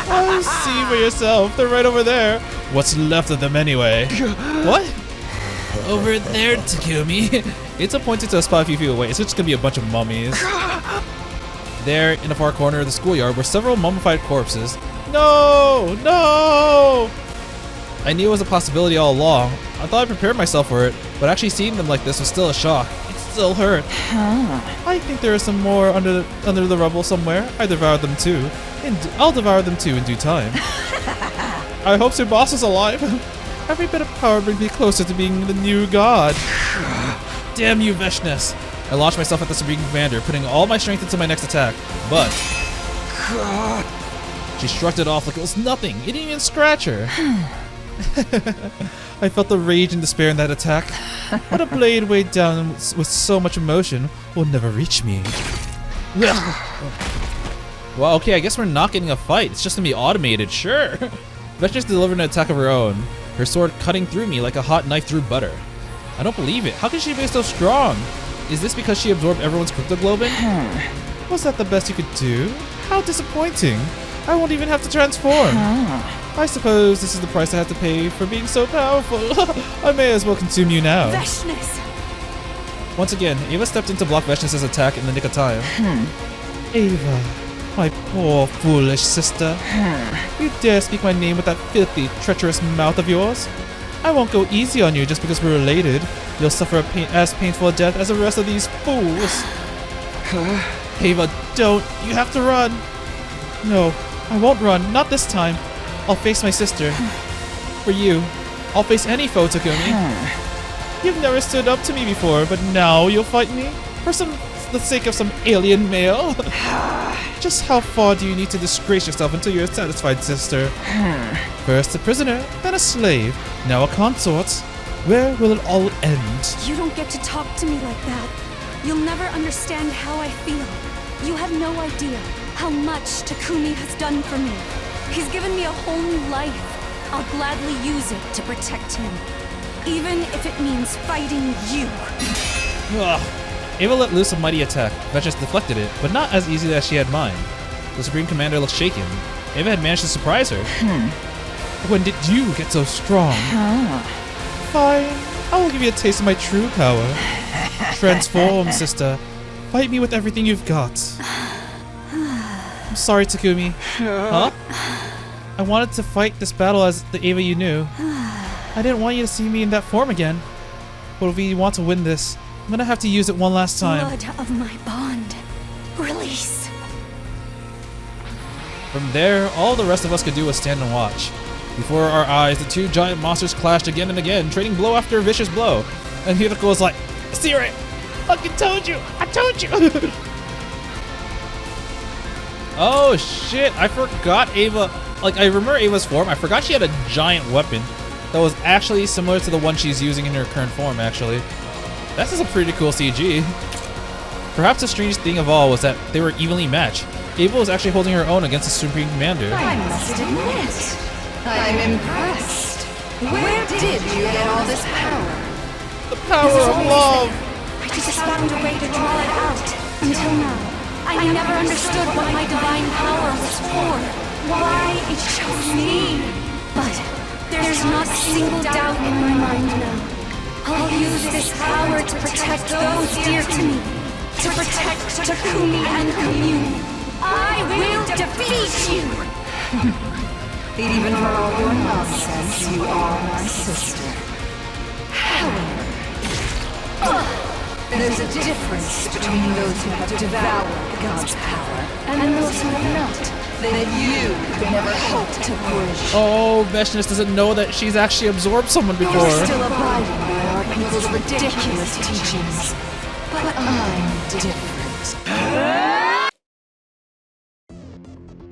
Oh, see for yourself, they're right over there. What's left of them anyway? What? Over there, Takumi. It's pointed to a spot a few feet away. It's just gonna be a bunch of mummies. There, in the far corner of the schoolyard, were several mummified corpses. No! No! I knew it was a possibility all along. I thought I prepared myself for it, but actually seeing them like this was still a shock. It still hurt. I think there are some more under the rubble somewhere. I devoured them too. I'll devour them too in due time. I hope your boss is alive. Every bit of power brings me closer to being the new god. Damn you, Veshness. I launched myself at the Supreme Commander, putting all my strength into my next attack, but... She shrugged it off like it was nothing. It didn't even scratch her. I felt the rage and despair in that attack. But a blade weighed down with so much emotion will never reach me. Well, okay, I guess we're not getting a fight. It's just gonna be automated, sure. Veshness delivered an attack of her own, her sword cutting through me like a hot knife through butter. I don't believe it. How can she be so strong? Is this because she absorbed everyone's cryptoglobin? Was that the best you could do? How disappointing. I won't even have to transform. I suppose this is the price I have to pay for being so powerful. I may as well consume you now. Veshness. Once again, Ava stepped in to block Veshness' attack in the nick of time. Ava, my poor foolish sister. You dare speak my name with that filthy, treacherous mouth of yours? I won't go easy on you just because we're related. You'll suffer as painful a death as the rest of these fools. Ava, don't. You have to run. No, I won't run. Not this time. I'll face my sister. For you, I'll face any foe, Takumi. You've never stood up to me before, but now you'll fight me? For the sake of some alien male? Just how far do you need to disgrace yourself until you're satisfied, sister? First a prisoner, then a slave, now a consort. Where will it all end? You don't get to talk to me like that. You'll never understand how I feel. You have no idea how much Takumi has done for me. He's given me a whole new life. I'll gladly use it to protect him. Even if it means fighting you. Ugh. Ava let loose a mighty attack. Vetches deflected it, but not as easily as she had mind. The Supreme Commander looked shaken. Ava had managed to surprise her. When did you get so strong? Fine. I will give you a taste of my true power. Transform, sister. Fight me with everything you've got. I'm sorry, Takumi. Huh? I wanted to fight this battle as the Ava you knew. I didn't want you to see me in that form again. But if we want to win this, I'm gonna have to use it one last time. Blood of my bond. Release. From there, all the rest of us could do was stand and watch. Before our eyes, the two giant monsters clashed again and again, trading blow after vicious blow. And Hirako was like, "See right? Fucking told you! I told you!" Oh shit, I forgot Ava. Like, I remember Ava's form. I forgot she had a giant weapon that was actually similar to the one she's using in her current form, actually. This is a pretty cool CG. Perhaps the strangest thing of all was that they were evenly matched. Ava was actually holding her own against the Supreme Commander. I must admit, I'm impressed. Where did you get all this power? The power of love! I just found a way to draw it out. Until now, I never understood what my divine power was for. Why it chose me. But there's not a single doubt in my mind now. I'll use this power to protect those dear to me. To protect Takumi and Commune. I will defeat you! Even for all your nonsense, you are my sister. However, there's a difference between those who have devoured God's power and those who have not. That you could never hope to push. Oh, Veshness doesn't know that she's actually absorbed someone before. You're still abiding by our people's ridiculous teachings. But I'm different.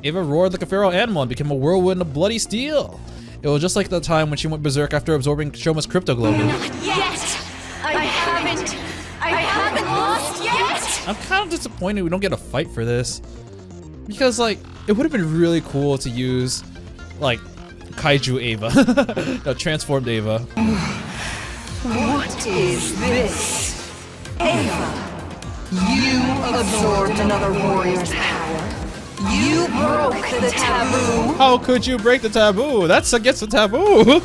Ava roared like a feral animal and became a whirlwind of bloody steel. It was just like the time when she went berserk after absorbing Shouma's crypto globin. Not yet! I haven't lost yet! I'm kind of disappointed we don't get a fight for this. Because, like, it would have been really cool to use, like, Kaiju Ava. No, transformed Ava. What is this? Ava, you absorbed another warrior's power. You broke the taboo. How could you break the taboo? That's against the taboo.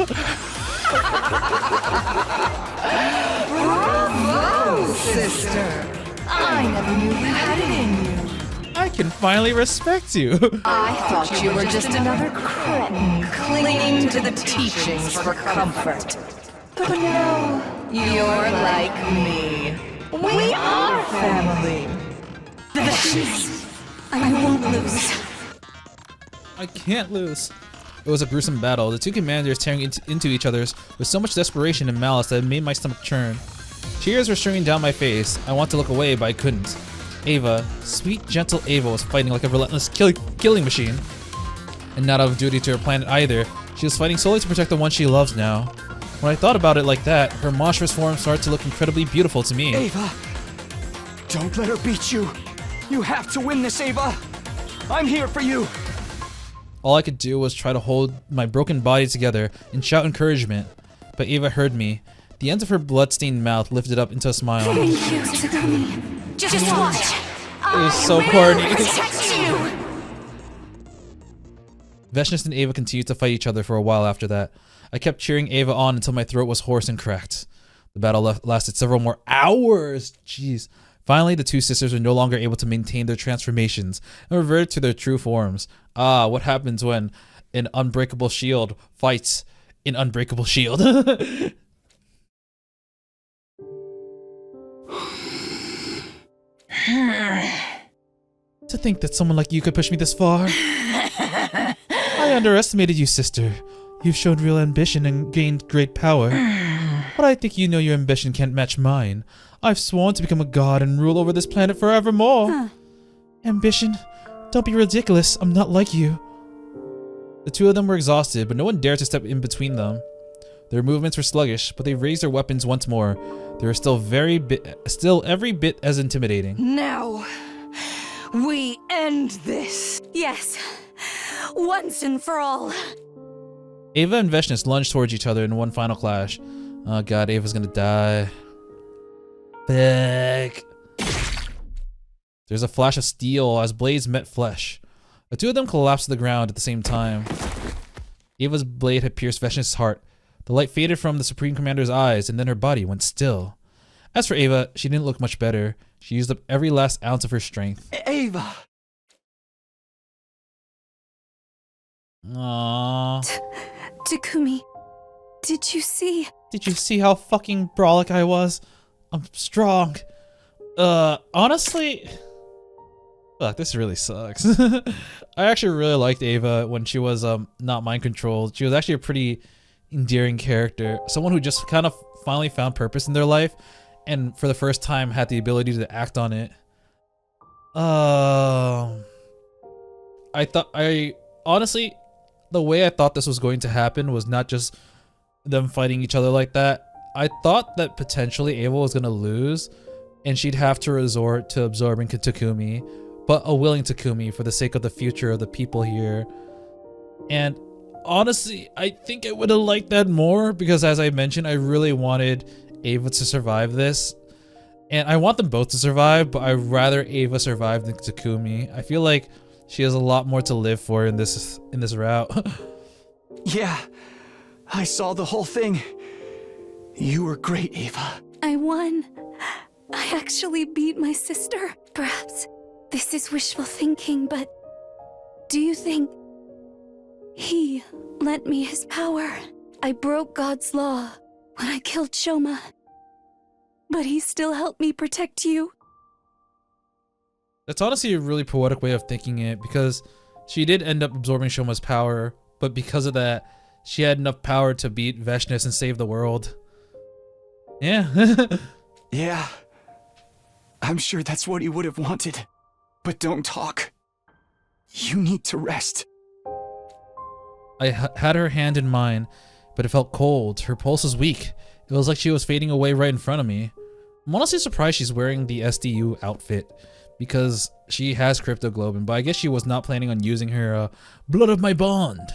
Bravo, sister. I never knew you had it in you. I can finally respect you. I thought you were just another cretin clinging to the teachings for comfort. But no, you're like me. We are family. I won't lose. I can't lose. It was a gruesome battle, the two commanders tearing into each other with so much desperation and malice that it made my stomach churn. Tears were streaming down my face. I wanted to look away, but I couldn't. Ava, sweet, gentle Ava, was fighting like a relentless killing machine. And not out of duty to her planet either. She was fighting solely to protect the one she loves now. When I thought about it like that, her monstrous form started to look incredibly beautiful to me. Ava! Don't let her beat you! You have to win this, Ava! I'm here for you! All I could do was try to hold my broken body together and shout encouragement. But Ava heard me. The ends of her blood-stained mouth lifted up into a smile. Thank you, Takumi. Just watch. It was so corny. Protect you. Veshness and Ava continued to fight each other for a while after that. I kept cheering Ava on until my throat was hoarse and cracked. The battle lasted several more hours. Jeez. Finally, the two sisters were no longer able to maintain their transformations and reverted to their true forms. Ah, what happens when an unbreakable shield fights an unbreakable shield? To think that someone like you could push me this far. I underestimated you, sister. You've shown real ambition and gained great power. But I think you know your ambition can't match mine. I've sworn to become a god and rule over this planet forevermore. Huh. Ambition? Don't be ridiculous. I'm not like you. The two of them were exhausted, but no one dared to step in between them. Their movements were sluggish, but they raised their weapons once more. They were still every bit as intimidating. Now, we end this. Yes. Once and for all. Ava and Veshnis lunged towards each other in one final clash. Oh god, Ava's gonna die. Fuck. There's a flash of steel as blades met flesh. The two of them collapsed to the ground at the same time. Ava's blade had pierced Veshnis' heart. The light faded from the Supreme Commander's eyes, and then her body went still. As for Ava, she didn't look much better. She used up every last ounce of her strength. Ava! Aww. Takumi, did you see? Did you see how fucking brolic I was? I'm strong. Honestly... Fuck, this really sucks. I actually really liked Ava when she was not mind controlled. She was actually a pretty endearing character. Someone who just kind of finally found purpose in their life and for the first time had the ability to act on it. Honestly, the way I thought this was going to happen was not just them fighting each other like that. I thought that potentially Ava was gonna lose and she'd have to resort to absorbing Takumi, but a willing Takumi for the sake of the future of the people here. And honestly, I think I would have liked that more because, as I mentioned, I really wanted Ava to survive this. And I want them both to survive, but I'd rather Ava survive than Takumi. I feel like she has a lot more to live for in this route. Yeah, I saw the whole thing. You were great, Ava. I won. I actually beat my sister. Perhaps this is wishful thinking, but do you think he lent me his power? I broke God's law when I killed Shouma, but he still helped me protect you. That's honestly a really poetic way of thinking it, because she did end up absorbing Shouma's power, but because of that, she had enough power to beat Veshnis and save the world. Yeah. Yeah. I'm sure that's what he would have wanted. But don't talk. You need to rest. I had her hand in mine, but it felt cold. Her pulse was weak. It was like she was fading away right in front of me. I'm honestly surprised she's wearing the SDU outfit, because she has cryptoglobin, but I guess she was not planning on using her blood of my bond.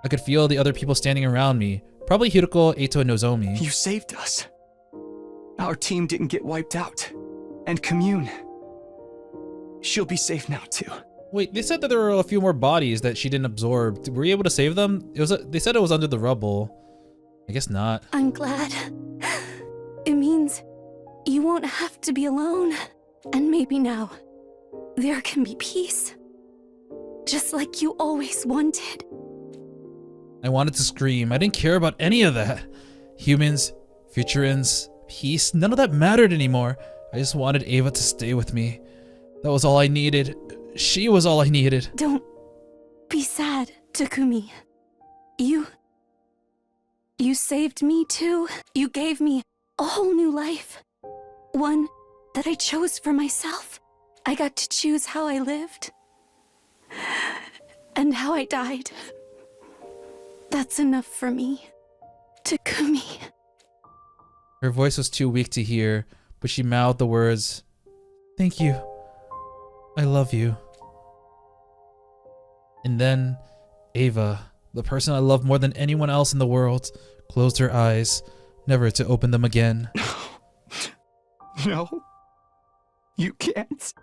I could feel the other people standing around me, probably Hiroko, Eito, and Nozomi. You saved us. Our team didn't get wiped out. And Commune. She'll be safe now too. Wait, they said that there were a few more bodies that she didn't absorb. Were you able to save them? They said it was under the rubble. I guess not. I'm glad. It means you won't have to be alone. And maybe now, there can be peace. Just like you always wanted. I wanted to scream. I didn't care about any of that. Humans, Futurans, peace, none of that mattered anymore. I just wanted Ava to stay with me. That was all I needed. She was all I needed. Don't be sad, Takumi. You saved me too. You gave me a whole new life. One that I chose for myself. I got to choose how I lived. And how I died. That's enough for me. Takumi. Her voice was too weak to hear, but she mouthed the words, "Thank you. I love you." And then, Ava, the person I love more than anyone else in the world, closed her eyes, never to open them again. No. You can't.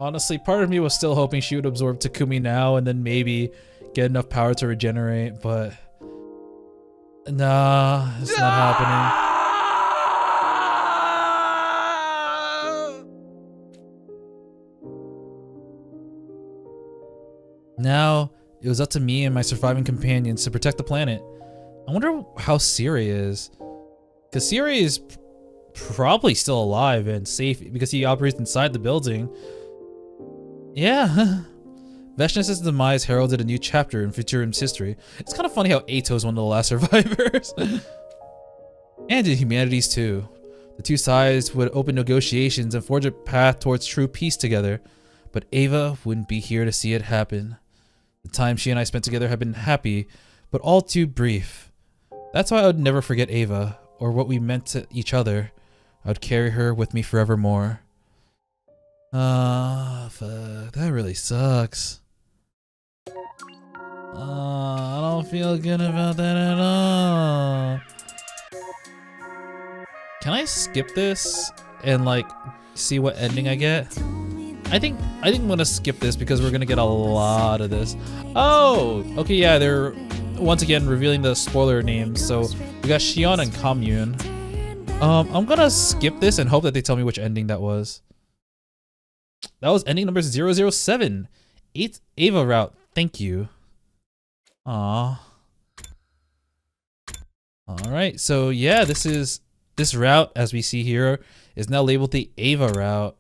Honestly, part of me was still hoping she would absorb Takumi now and then maybe get enough power to regenerate, but nah, it's not happening. Now, it was up to me and my surviving companions to protect the planet. I wonder how Siri is. Because Siri is probably still alive and safe because he operates inside the building. Yeah. Veshnis' demise heralded a new chapter in Futurum's history. It's kind of funny how Eito's one of the last survivors. And in humanities too. The two sides would open negotiations and forge a path towards true peace together, but Ava wouldn't be here to see it happen. The time she and I spent together had been happy, but all too brief. That's why I would never forget Ava, or what we meant to each other. I would carry her with me forevermore. Ah, fuck. That really sucks. I don't feel good about that at all. Can I skip this and like see what ending I get? I think I'm gonna skip this because we're gonna get a lot of this. Oh, okay, yeah, they're once again revealing the spoiler names. So we got Shion and Commune. I'm gonna skip this and hope that they tell me which ending that was. That was ending number 007. 8th Ava route. Thank you. Aw. Alright, so yeah, this route, as we see here, is now labeled the Ava route.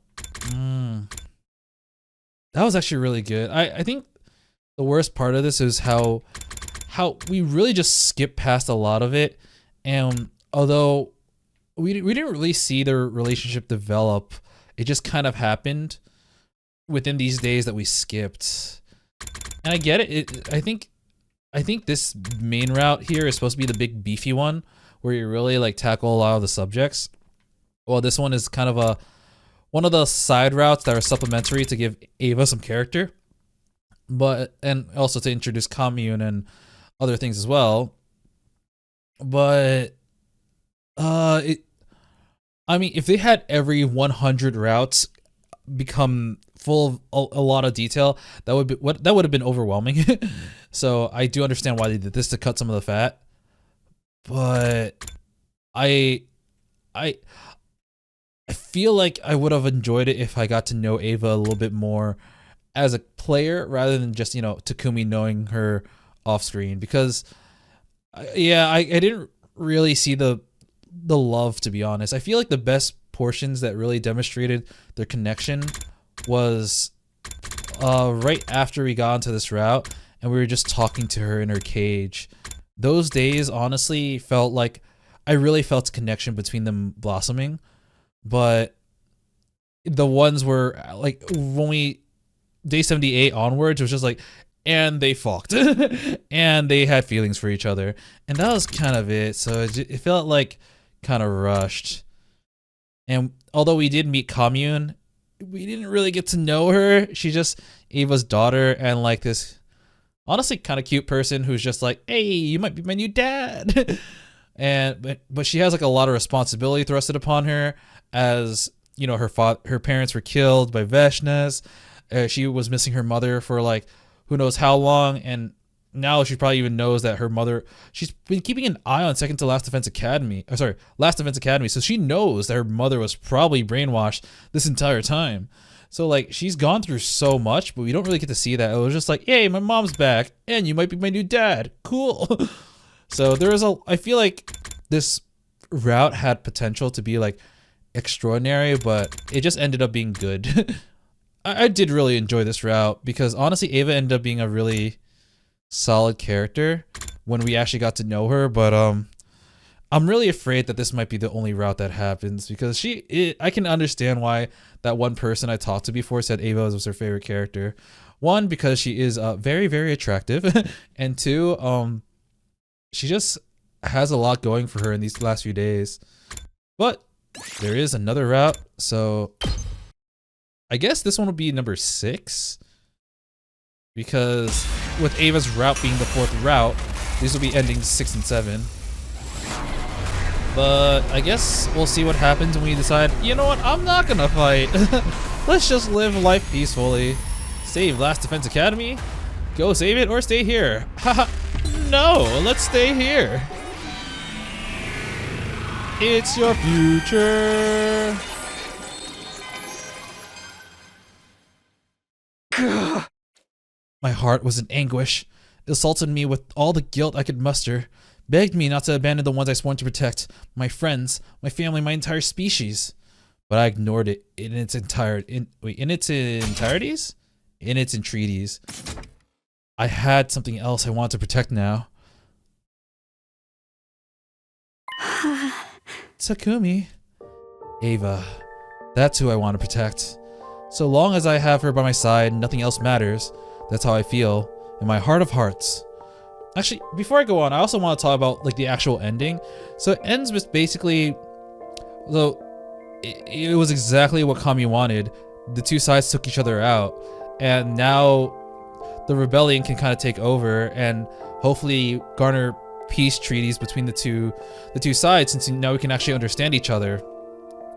That was actually really good. I think the worst part of this is how we really just skip past a lot of it. And although we didn't really see their relationship develop, it just kind of happened within these days that we skipped. And I get it. I think this main route here is supposed to be the big beefy one where you really like tackle a lot of the subjects. Well, this one is kind of one of the side routes that are supplementary to give Ava some character, and also to introduce Commune and other things as well. But I mean, if they had every 100 routes become full of a lot of detail, that would have been overwhelming. So I do understand why they did this, to cut some of the fat. But I feel like I would have enjoyed it if I got to know Ava a little bit more as a player rather than just, you know, Takumi knowing her off screen, because yeah, I didn't really see the love, to be honest. I feel like the best portions that really demonstrated their connection was right after we got into this route and we were just talking to her in her cage. Those days honestly felt like I really felt a connection between them blossoming. But the ones where like when we day 78 onwards, it was just like, and they fucked and they had feelings for each other, and that was kind of it. So it felt like kind of rushed. And although we did meet Commune, we didn't really get to know her. She's just Ava's daughter and like this honestly kind of cute person who's just like, hey, you might be my new dad. But she has like a lot of responsibility thrusted upon her, as you know, her parents were killed by Veshnas. She was missing her mother for like who knows how long, and now she probably even knows that her mother, she's been keeping an eye on Last Defense Academy, so she knows that her mother was probably brainwashed this entire time. So like she's gone through so much, but we don't really get to see that. It was just like, hey, my mom's back and you might be my new dad, cool. So I feel like this route had potential to be like extraordinary, but it just ended up being good. I did really enjoy this route because honestly Ava ended up being a really solid character when we actually got to know her. But I'm really afraid that this might be the only route that happens, because I can understand why that one person I talked to before said Ava was her favorite character. One, because she is very, very attractive, and two, she just has a lot going for her in these last few days. But there is another route, so I guess this one will be number 6, because with Ava's route being the 4th route, these will be endings 6 and 7. But I guess we'll see what happens when we decide, you know what, I'm not gonna fight. Let's just live life peacefully. Save Last Defense Academy? Go save it or stay here? Haha, no, let's stay here. It's your future. My heart was in anguish. It assaulted me with all the guilt I could muster, begged me not to abandon the ones I sworn to protect, my friends, my family, my entire species. But I ignored it in its entireties? In its entreaties. I had something else I wanted to protect now. Takumi. Ava. That's who I want to protect. So long as I have her by my side, nothing else matters. That's how I feel, in my heart of hearts. Actually, before I go on, I also want to talk about like the actual ending. So it ends with basically, so it was exactly what Kami wanted. The two sides took each other out, and now the rebellion can kind of take over and hopefully garner peace treaties between the two sides, since now we can actually understand each other,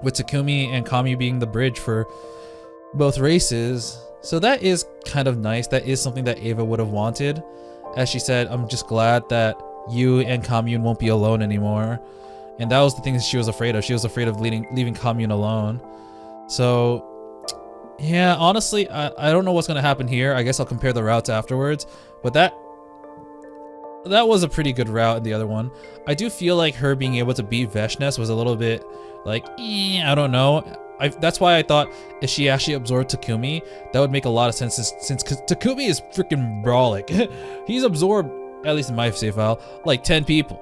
with Takumi and Kami being the bridge for both races. So that is kind of nice. That is something that Ava would have wanted. As she said, I'm just glad that you and Commune won't be alone anymore. And that was the thing that she was afraid of. She was afraid of leaving Commune alone. So yeah, honestly, I don't know what's gonna happen here. I guess I'll compare the routes afterwards. But that was a pretty good route in the other one. I do feel like her being able to beat Veshnes was a little bit like, I don't know. That's why I thought if she actually absorbed Takumi, that would make a lot of sense, since Takumi is freaking brawling. He's absorbed, at least in my save file, like 10 people.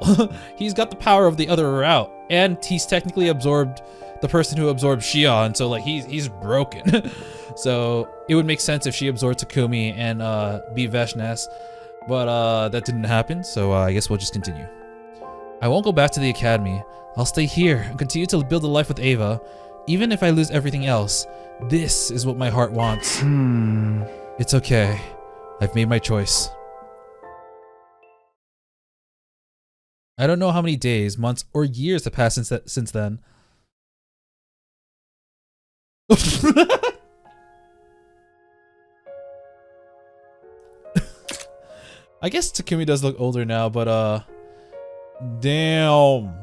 He's got the power of the other route, and he's technically absorbed the person who absorbed Shion, so like he's broken. So it would make sense if she absorbed Takumi and beat Veshnes, but that didn't happen, so I guess we'll just continue. I won't go back to the academy. I'll stay here and continue to build a life with Ava. Even if I lose everything else, this is what my heart wants. It's okay. I've made my choice. I don't know how many days, months, or years have passed since then. I guess Takumi does look older now, but damn.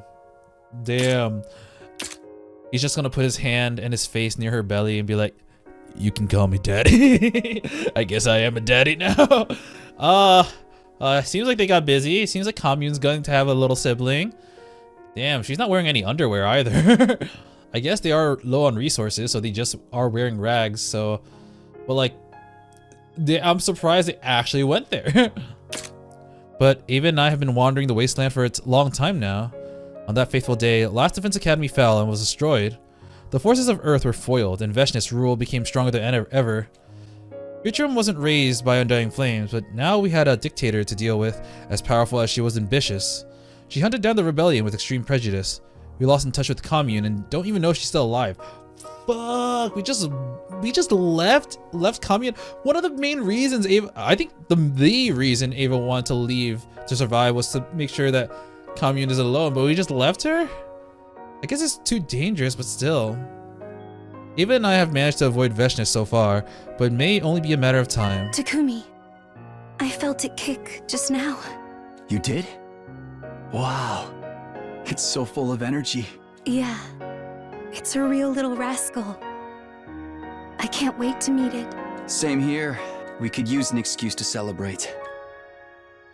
He's just gonna put his hand and his face near her belly and be like, you can call me daddy. I guess I am a daddy now. Seems like they got busy. Seems like Commune's going to have a little sibling. Damn, she's not wearing any underwear either. I guess they are low on resources, so they just are wearing rags, so, but like, I'm surprised they actually went there. But Ava and I have been wandering the wasteland for a long time now. On that fateful day, Last Defense Academy fell and was destroyed. The forces of Earth were foiled, and Veshnes' rule became stronger than ever. Vitrum wasn't raised by undying flames, but now we had a dictator to deal with, as powerful as she was ambitious. She hunted down the rebellion with extreme prejudice. We lost in touch with Commune and don't even know if she's still alive. Fuck, we just left Commune. One of the main reasons Ava, I think the reason Ava wanted to leave to survive was to make sure that Commune is alone, but we just left her? I guess it's too dangerous, but still. Ava and I have managed to avoid Veshnes so far, but it may only be a matter of time. Takumi, I felt it kick just now. You did? Wow. It's so full of energy. Yeah, it's a real little rascal. I can't wait to meet it. Same here. We could use an excuse to celebrate.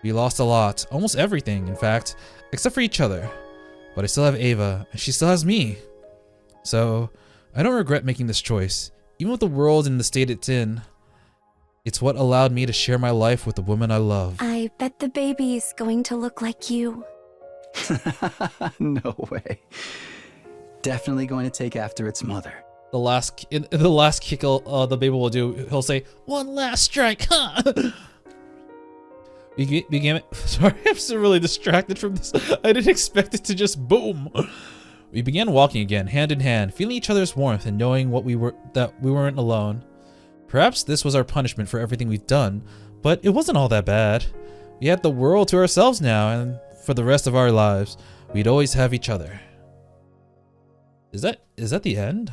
We lost a lot, almost everything, in fact, except for each other. But I still have Ava, and she still has me. So, I don't regret making this choice, even with the world in the state it's in. It's what allowed me to share my life with the woman I love. I bet the baby's going to look like you. No way. Definitely going to take after its mother. The last kick the baby will do, he'll say, "One last strike, huh?" We began it. Sorry, I'm still really distracted from this. I didn't expect it to just boom. We began walking again, hand in hand, feeling each other's warmth and knowing that we weren't alone. Perhaps this was our punishment for everything we've done, but it wasn't all that bad. We had the world to ourselves now, and for the rest of our lives, we'd always have each other. Is that the end?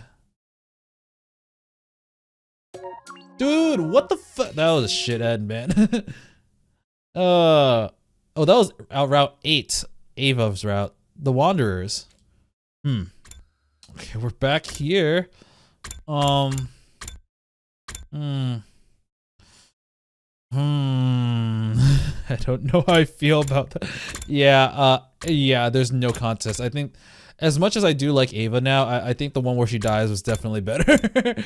Dude, what the fuck? That was a shit end, man. Oh, that was Route 8, Ava's route. The Wanderers. Okay, we're back here. I don't know how I feel about that. Yeah, there's no contest. I think, as much as I do like Ava now, I think the one where she dies was definitely better.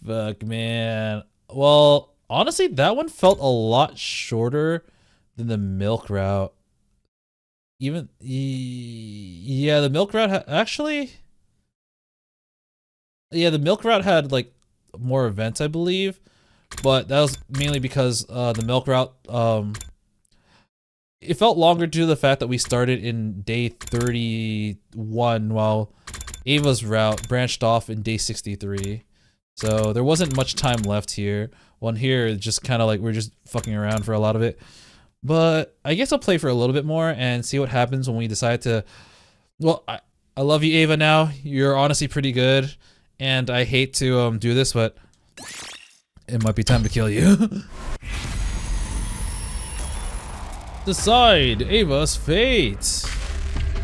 Fuck, man. Well, honestly, that one felt a lot shorter than the milk route. Even yeah, the milk route actually. Yeah, the milk route had like more events, I believe, but that was mainly because the milk route it felt longer due to the fact that we started in day 31 while Ava's route branched off in day 63. So there wasn't much time left here. One here, it's just kind of like we're just fucking around for a lot of it. But I guess I'll play for a little bit more and see what happens when we decide to. Well, I love you, Ava. Now you're honestly pretty good, and I hate to do this, but it might be time to kill you. Decide Ava's fate.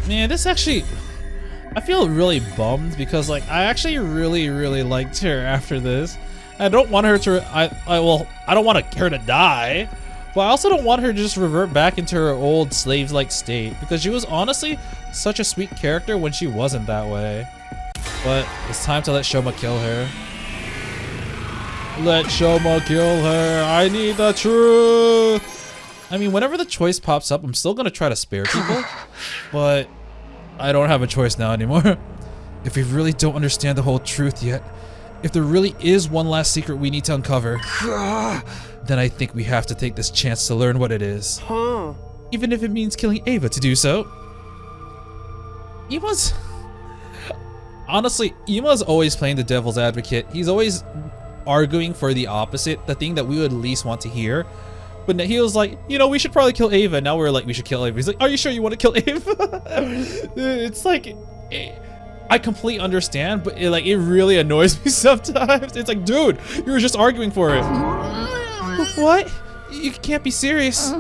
Man, this actually, I feel really bummed because like I actually really liked her after this. I don't want her to. I don't want her to die. But I also don't want her to just revert back into her old slave-like state, because she was honestly such a sweet character when she wasn't that way. But it's time to let Shouma kill her. Let Shouma kill her. I need the truth. I mean, whenever the choice pops up, I'm still gonna try to spare people, but I don't have a choice now anymore. If we really don't understand the whole truth yet, if there really is one last secret we need to uncover, then I think we have to take this chance to learn what it is. Even if it means killing Ava to do so. Honestly, Ima's always playing the devil's advocate. He's always arguing for the opposite, the thing that we would least want to hear. But he was like, you know, we should probably kill Ava. Now we're like, we should kill Ava. He's like, are you sure you want to kill Ava? It's like, I completely understand, but it really annoys me sometimes. It's like, dude, you were just arguing for it. What? You can't be serious.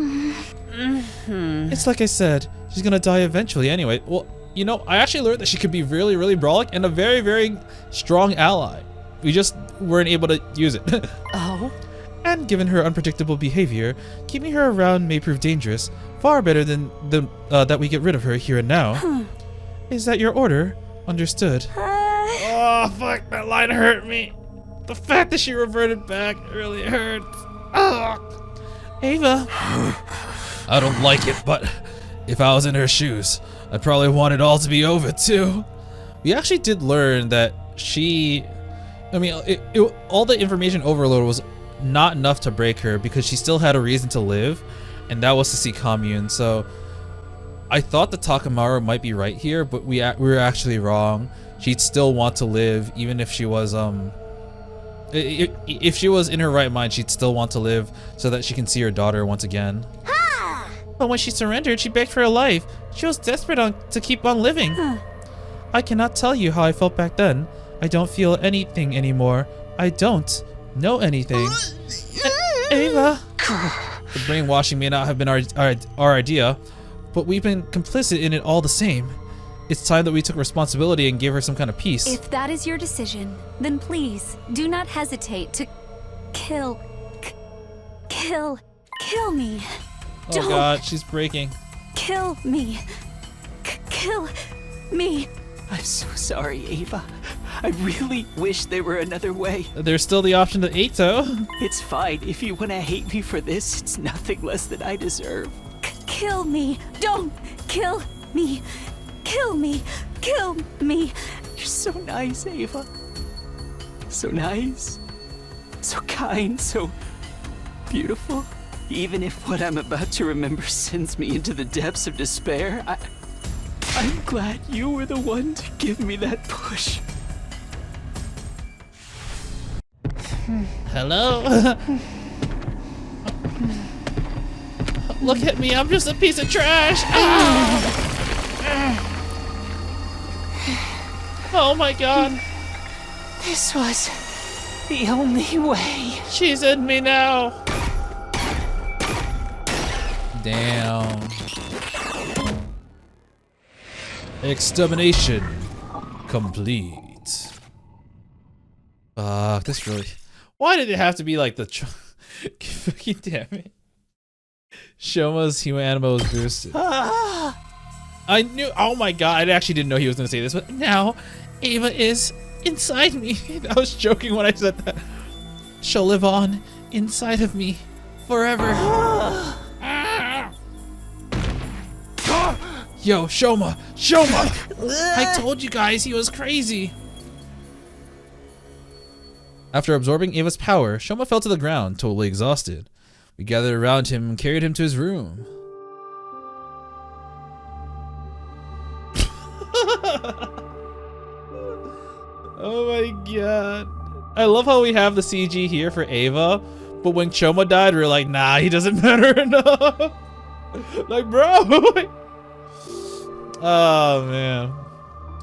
It's like I said, she's gonna die eventually anyway. Well, you know, I actually learned that she could be really brolic and a very strong ally. We just weren't able to use it. Oh? And given her unpredictable behavior, keeping her around may prove dangerous. Far better than that we get rid of her here and now. Is that your order? Understood. Oh, fuck, that line hurt me. The fact that she reverted back really hurts. Ava. I don't like it, but if I was in her shoes, I'd probably want it all to be over too. We actually did learn that she, I mean, all the information overload was not enough to break her because she still had a reason to live, and that was to see commune. So I thought that Takamaru might be right here, but we were actually wrong. She'd still want to live, even if she was if she was in her right mind, she'd still want to live so that she can see her daughter once again. But when she surrendered, she begged for her life. She was desperate to keep on living. I cannot tell you how I felt back then. I don't feel anything anymore. I don't know anything. Ava. The brainwashing may not have been our idea, but we've been complicit in it all the same. It's time that we took responsibility and gave her some kind of peace. If that is your decision, then please do not hesitate to kill me. Oh Don't God, she's breaking. kill me. Kill me. I'm so sorry, Ava. I really wish there were another way. There's still the option to Eito. It's fine. If you want to hate me for this, it's nothing less than I deserve. Kill me. Don't kill me. Kill me. Kill me. You're so nice, Ava. So nice. So kind. So beautiful. Even if what I'm about to remember sends me into the depths of despair, I'm glad you were the one to give me that push. Hello? Look at me, I'm just a piece of trash. Oh my God. This was the only way. She's in me now. Damn. Extermination complete. Fuck, this really... Why did it have to be like the... Fucking damn it. Shouma's human animal was boosted. I knew... Oh my God, I actually didn't know he was gonna say this, but now Ava is inside me. I was joking when I said that. She'll live on inside of me forever. Yo, Shouma! Shouma! I told you guys he was crazy! After absorbing Ava's power, Shouma fell to the ground, totally exhausted. We gathered around him and carried him to his room. Oh my god. I love how we have the CG here for Ava, but when Shouma died, we were like, nah, he doesn't matter enough. Like, bro. Oh, man.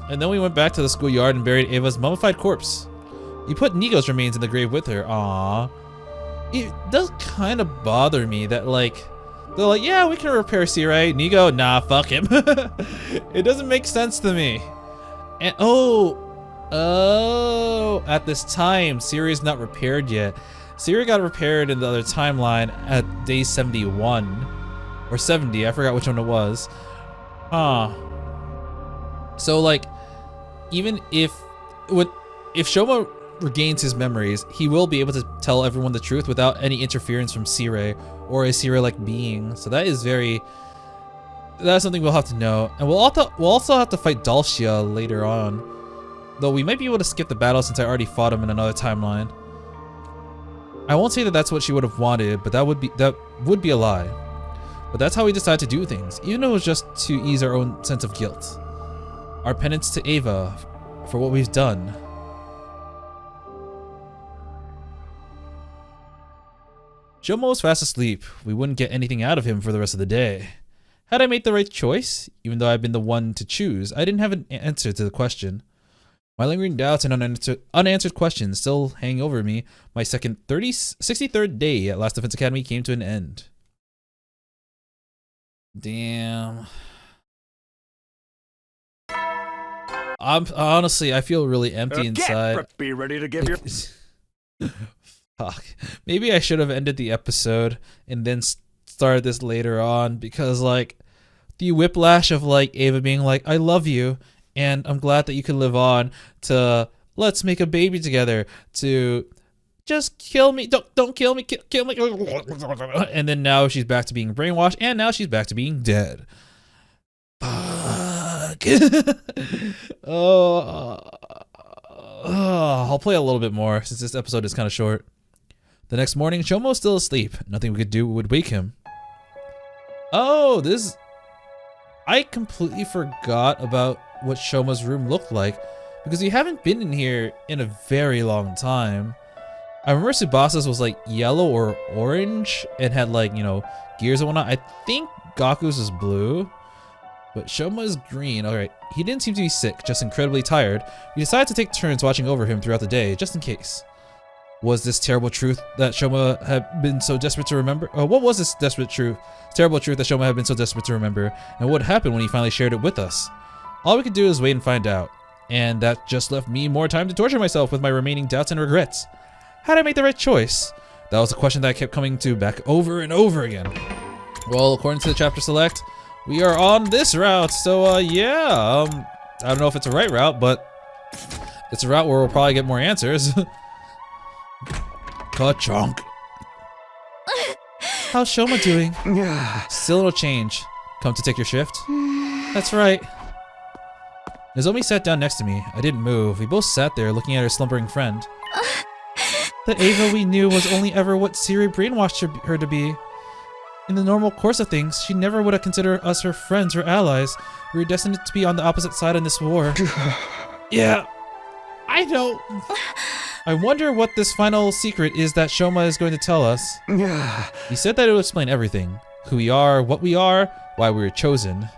And then we went back to the schoolyard and buried Ava's mummified corpse. We put Nigo's remains in the grave with her. Aww. It does kind of bother me that, like, they're like, yeah, we can repair Sirai. Nigo, nah, fuck him. It doesn't make sense to me. And, oh, at this time, Siri's not repaired yet. Siri got repaired in the other timeline at day 71. Or 70, I forgot which one it was. Huh. So, like, even if Shouma regains his memories, he will be able to tell everyone the truth without any interference from Siri or a Siri-like being. So that's something we'll have to know. And we'll also have to fight Dalcia later on. Though we might be able to skip the battle since I already fought him in another timeline. I won't say that that's what she would have wanted, but that would be a lie. But that's how we decide to do things, even though it was just to ease our own sense of guilt. Our penance to Ava for what we've done. Shouma was fast asleep. We wouldn't get anything out of him for the rest of the day. Had I made the right choice? Even though I've been the one to choose, I didn't have an answer to the question. My lingering doubts and unanswered questions still hang over me. My 63rd day at Last Defense Academy came to an end. Damn. Honestly, I feel really empty inside. Be ready to give your... Fuck. Maybe I should have ended the episode and then started this later on, because like the whiplash of like Ava being like, I love you and I'm glad that you can live on, to let's make a baby together, to just kill me, don't kill me, kill me, and then now she's back to being brainwashed, and now she's back to being dead. Fuck. I'll play a little bit more since this episode is kind of short. The next morning, Shouma was still asleep. Nothing we could do would wake him. Oh, I completely forgot about what Shouma's room looked like, because we haven't been in here in a very long time. I remember Tsubasa's was like yellow or orange and had like, you know, gears and whatnot. I think Gaku's is blue, but Shouma is green. Alright, he didn't seem to be sick, just incredibly tired. We decided to take turns watching over him throughout the day, just in case. Was this terrible truth that Shouma had been so desperate to remember? What was this terrible truth that Shouma had been so desperate to remember? And what happened when he finally shared it with us? All we could do is wait and find out. And that just left me more time to torture myself with my remaining doubts and regrets. How did I make the right choice? That was a question that I kept coming to back over and over again. Well, according to the chapter select, we are on this route. So, yeah. I don't know if it's a right route, but it's a route where we'll probably get more answers. Ka-chunk. How's Shouma doing? Still no change. Come to take your shift? That's right. Nozomi sat down next to me. I didn't move. We both sat there looking at her slumbering friend. The Ava we knew was only ever what Siri brainwashed her to be. In the normal course of things, she never would have considered us her friends or allies. We were destined to be on the opposite side in this war. Yeah, I know. I wonder what this final secret is that Shouma is going to tell us. He said that it would explain everything. Who we are, what we are, why we were chosen.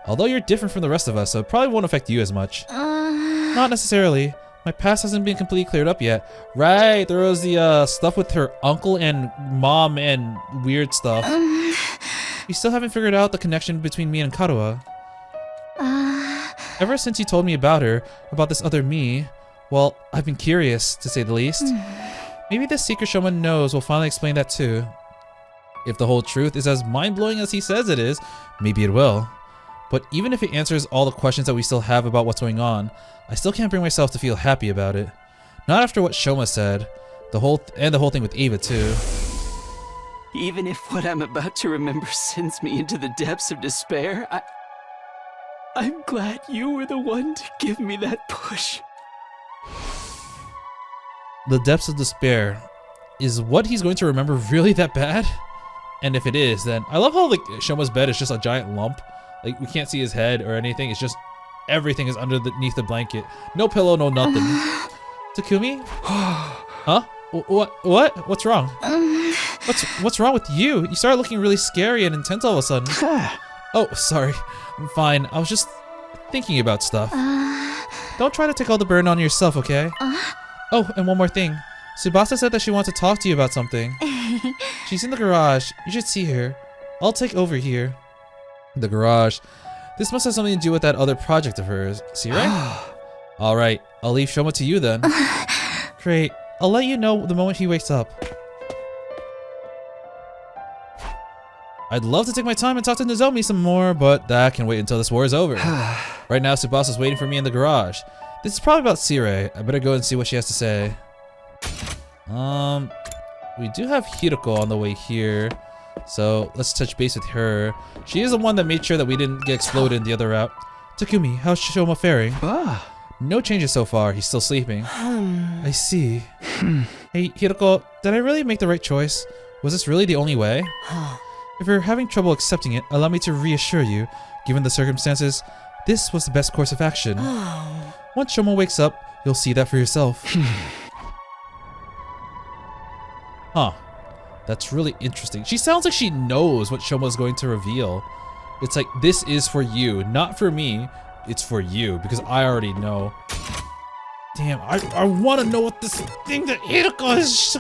Although you're different from the rest of us, so it probably won't affect you as much. Not necessarily. My past hasn't been completely cleared up yet. Right, there was the stuff with her uncle and mom and weird stuff. We still haven't figured out the connection between me and Karuha. Ever since you told me about her, about this other me, well, I've been curious, to say the least. Maybe this secret Shouma knows will finally explain that too. If the whole truth is as mind-blowing as he says it is, maybe it will. But even if it answers all the questions that we still have about what's going on, I still can't bring myself to feel happy about it. Not after what Shouma said, the whole thing with Ava too. Even if what I'm about to remember sends me into the depths of despair, I'm glad you were the one to give me that push. The depths of despair. Is what he's going to remember really that bad? And if it is, then I love how like Shouma's bed is just a giant lump. Like we can't see his head or anything. It's just everything is underneath the blanket. No pillow, no nothing. Takumi? Huh? What? What's wrong? What's wrong with you? You started looking really scary and intense all of a sudden. Oh, sorry. I'm fine. I was just thinking about stuff. Don't try to take all the burden on yourself, okay? Oh, and one more thing. Tsubasa said that she wants to talk to you about something. She's in the garage. You should see her. I'll take over here. The garage. This must have something to do with that other project of hers. See, right? Alright, I'll leave Shouma to you then. Great. I'll let you know the moment he wakes up. I'd love to take my time and talk to Nozomi some more, but that can wait until this war is over. Right now, Tsubasa's waiting for me in the garage. This is probably about Sire. I better go and see what she has to say. We do have Hiroko on the way here, so let's touch base with her. She is the one that made sure that we didn't get exploded in the other route. Takumi, how's Shouma faring? No changes so far. He's still sleeping. I see. Hey, Hiroko, did I really make the right choice? Was this really the only way? If you're having trouble accepting it, allow me to reassure you, given the circumstances, this was the best course of action. Once Shouma wakes up, you'll see that for yourself. Huh. That's really interesting. She sounds like she knows what Shouma's going to reveal. It's like, this is for you, not for me. It's for you, because I already know. Damn, I want to know what this thing that Hiroko is.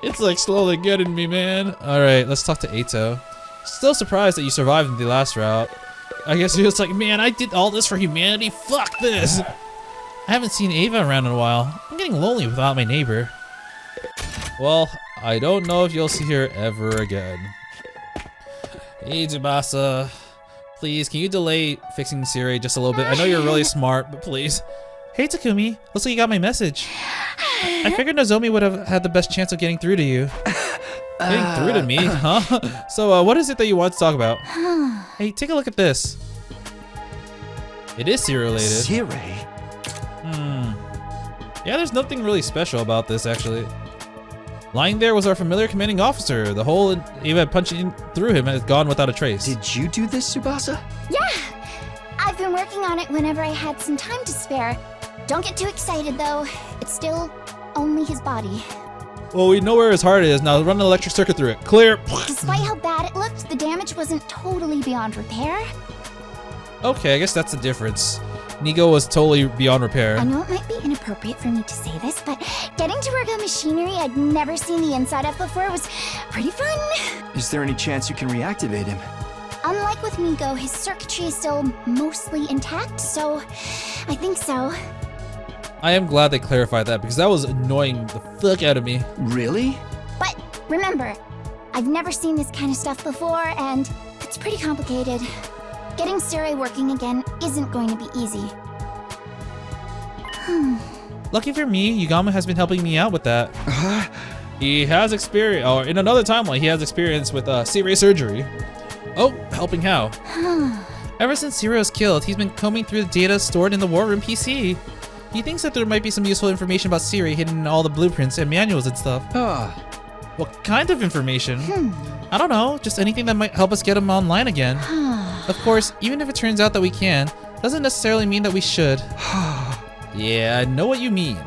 It's like slowly getting me, man. Alright, let's talk to Eito. Still surprised that you survived in the last route. I guess he was like, man, I did all this for humanity. Fuck this. I haven't seen Ava around in a while. I'm getting lonely without my neighbor. Well, I don't know if you'll see her ever again. Hey, Tsubasa. Please, can you delay fixing Siri just a little bit? I know you're really smart, but please. Hey, Takumi. Looks like you got my message. I figured Nozomi would have had the best chance of getting through to you. Getting through to me, huh? So, what is it that you want to talk about? Hey, take a look at this. It is Siri related. Siri? Yeah, there's nothing really special about this, actually. Lying there was our familiar commanding officer. The hole Ava punching through him has gone without a trace. Did you do this, Tsubasa? Yeah! I've been working on it whenever I had some time to spare. Don't get too excited, though. It's still only his body. Well, we know where his heart is. Now run an electric circuit through it. Clear. Despite how bad it looked, the damage wasn't totally beyond repair. Okay, I guess that's the difference. Nigo was totally beyond repair. I know it might be inappropriate for me to say this, but getting to work on machinery I'd never seen the inside of before was pretty fun. Is there any chance you can reactivate him? Unlike with Nigo, his circuitry is still mostly intact, so I think so. I am glad they clarified that because that was annoying the fuck out of me. Really? But remember, I've never seen this kind of stuff before, and it's pretty complicated. Getting Siri working again isn't going to be easy. Lucky for me, Yugama has been helping me out with that. He has experience, or in another timeline, he has experience with Siri surgery. Oh, helping how? Ever since Siri was killed, he's been combing through the data stored in the War Room PC. He thinks that there might be some useful information about Siri hidden in all the blueprints and manuals and stuff. What kind of information? I don't know, just anything that might help us get him online again. Of course, even if it turns out that we can, doesn't necessarily mean that we should. Yeah, I know what you mean.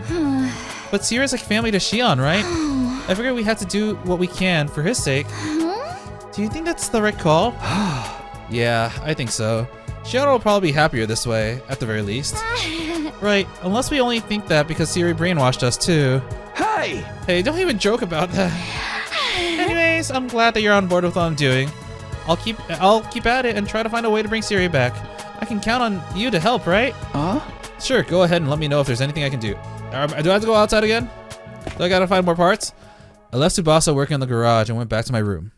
But Siri's like family to Shion, right? I figured we have to do what we can for his sake. Do you think that's the right call? Yeah, I think so. Shion will probably be happier this way, at the very least. Right, unless we only think that because Siri brainwashed us too. Hey, don't even joke about that. Anyways, I'm glad that you're on board with what I'm doing. I'll keep at it and try to find a way to bring Siri back. I can count on you to help, right? Sure, go ahead and let me know if there's anything I can do. Do I have to go outside again? Do I gotta find more parts? I left Tsubasa working in the garage and went back to my room.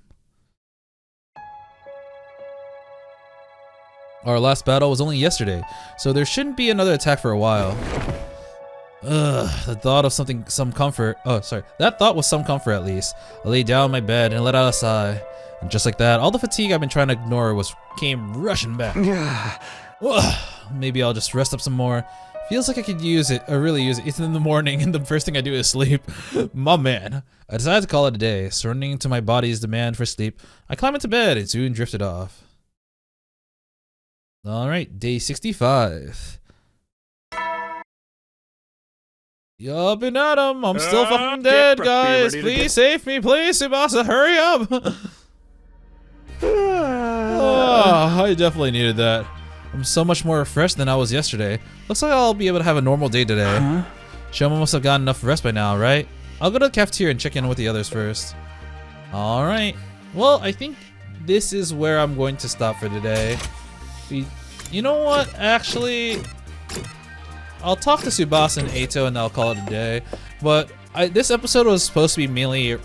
Our last battle was only yesterday, so there shouldn't be another attack for a while. The thought of some comfort. Oh, sorry. That thought was some comfort at least. I lay down in my bed and let out a sigh. And just like that, all the fatigue I've been trying to ignore came rushing back. Maybe I'll just rest up some more. Feels like I could use it, or really use it. It's in the morning and the first thing I do is sleep. My man. I decided to call it a day. Surrendering to my body's demand for sleep, I climbed into bed and soon drifted off. Alright, day 65. Yup and Adam, I'm still fucking dead, guys. Please save me, please, Tsubasa, hurry up. I definitely needed that. I'm so much more refreshed than I was yesterday. Looks like I'll be able to have a normal day today. Shouma must have gotten enough rest by now, right? I'll go to the cafeteria and check in with the others first. Alright. Well, I think this is where I'm going to stop for today. You know what? Actually, I'll talk to Tsubasa and Eito and I'll call it a day. But this episode was supposed to be mainly...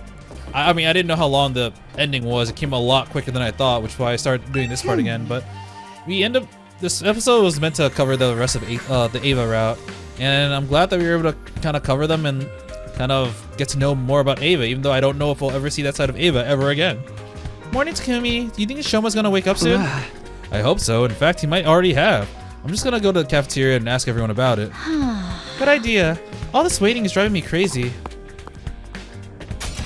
I mean, I didn't know how long the ending was. It came a lot quicker than I thought, which is why I started doing this part again. But we end up... This episode was meant to cover the rest of the Ava route. And I'm glad that we were able to kind of cover them and kind of get to know more about Ava, even though I don't know if we'll ever see that side of Ava ever again. Morning, Takumi. Do you think Shouma's gonna wake up soon? I hope so. In fact, he might already have. I'm just gonna go to the cafeteria and ask everyone about it. Good idea. All this waiting is driving me crazy.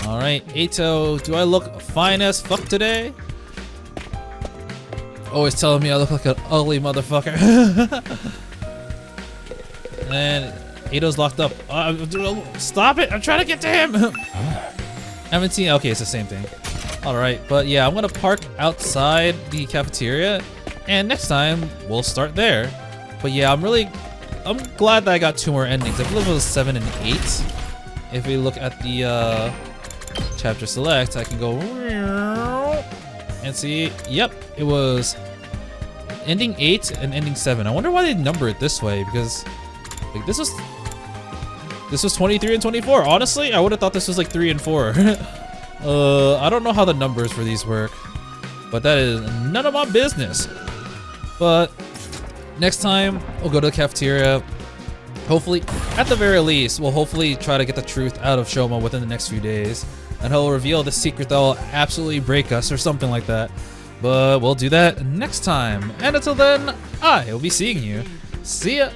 Alright, Eito, do I look fine as fuck today? Always telling me I look like an ugly motherfucker. And Eito's locked up. Stop it! I'm trying to get to him! Haven't seen... Okay, it's the same thing. Alright, but yeah, I'm gonna park outside the cafeteria, and next time, we'll start there. But yeah, I'm glad that I got 2 more endings. I believe it was 7 and 8. If we look at the chapter select, I can go and see, yep, it was ending 8 and ending 7. I wonder why they number it this way, because like this was 23 and 24. Honestly, I would have thought this was like 3 and 4. I don't know how the numbers for these work, but that is none of my business. But next time, we'll go to the cafeteria. Hopefully, at the very least, we'll hopefully try to get the truth out of Shouma within the next few days. And he'll reveal the secret that will absolutely break us or something like that. But we'll do that next time. And until then, I will be seeing you. See ya!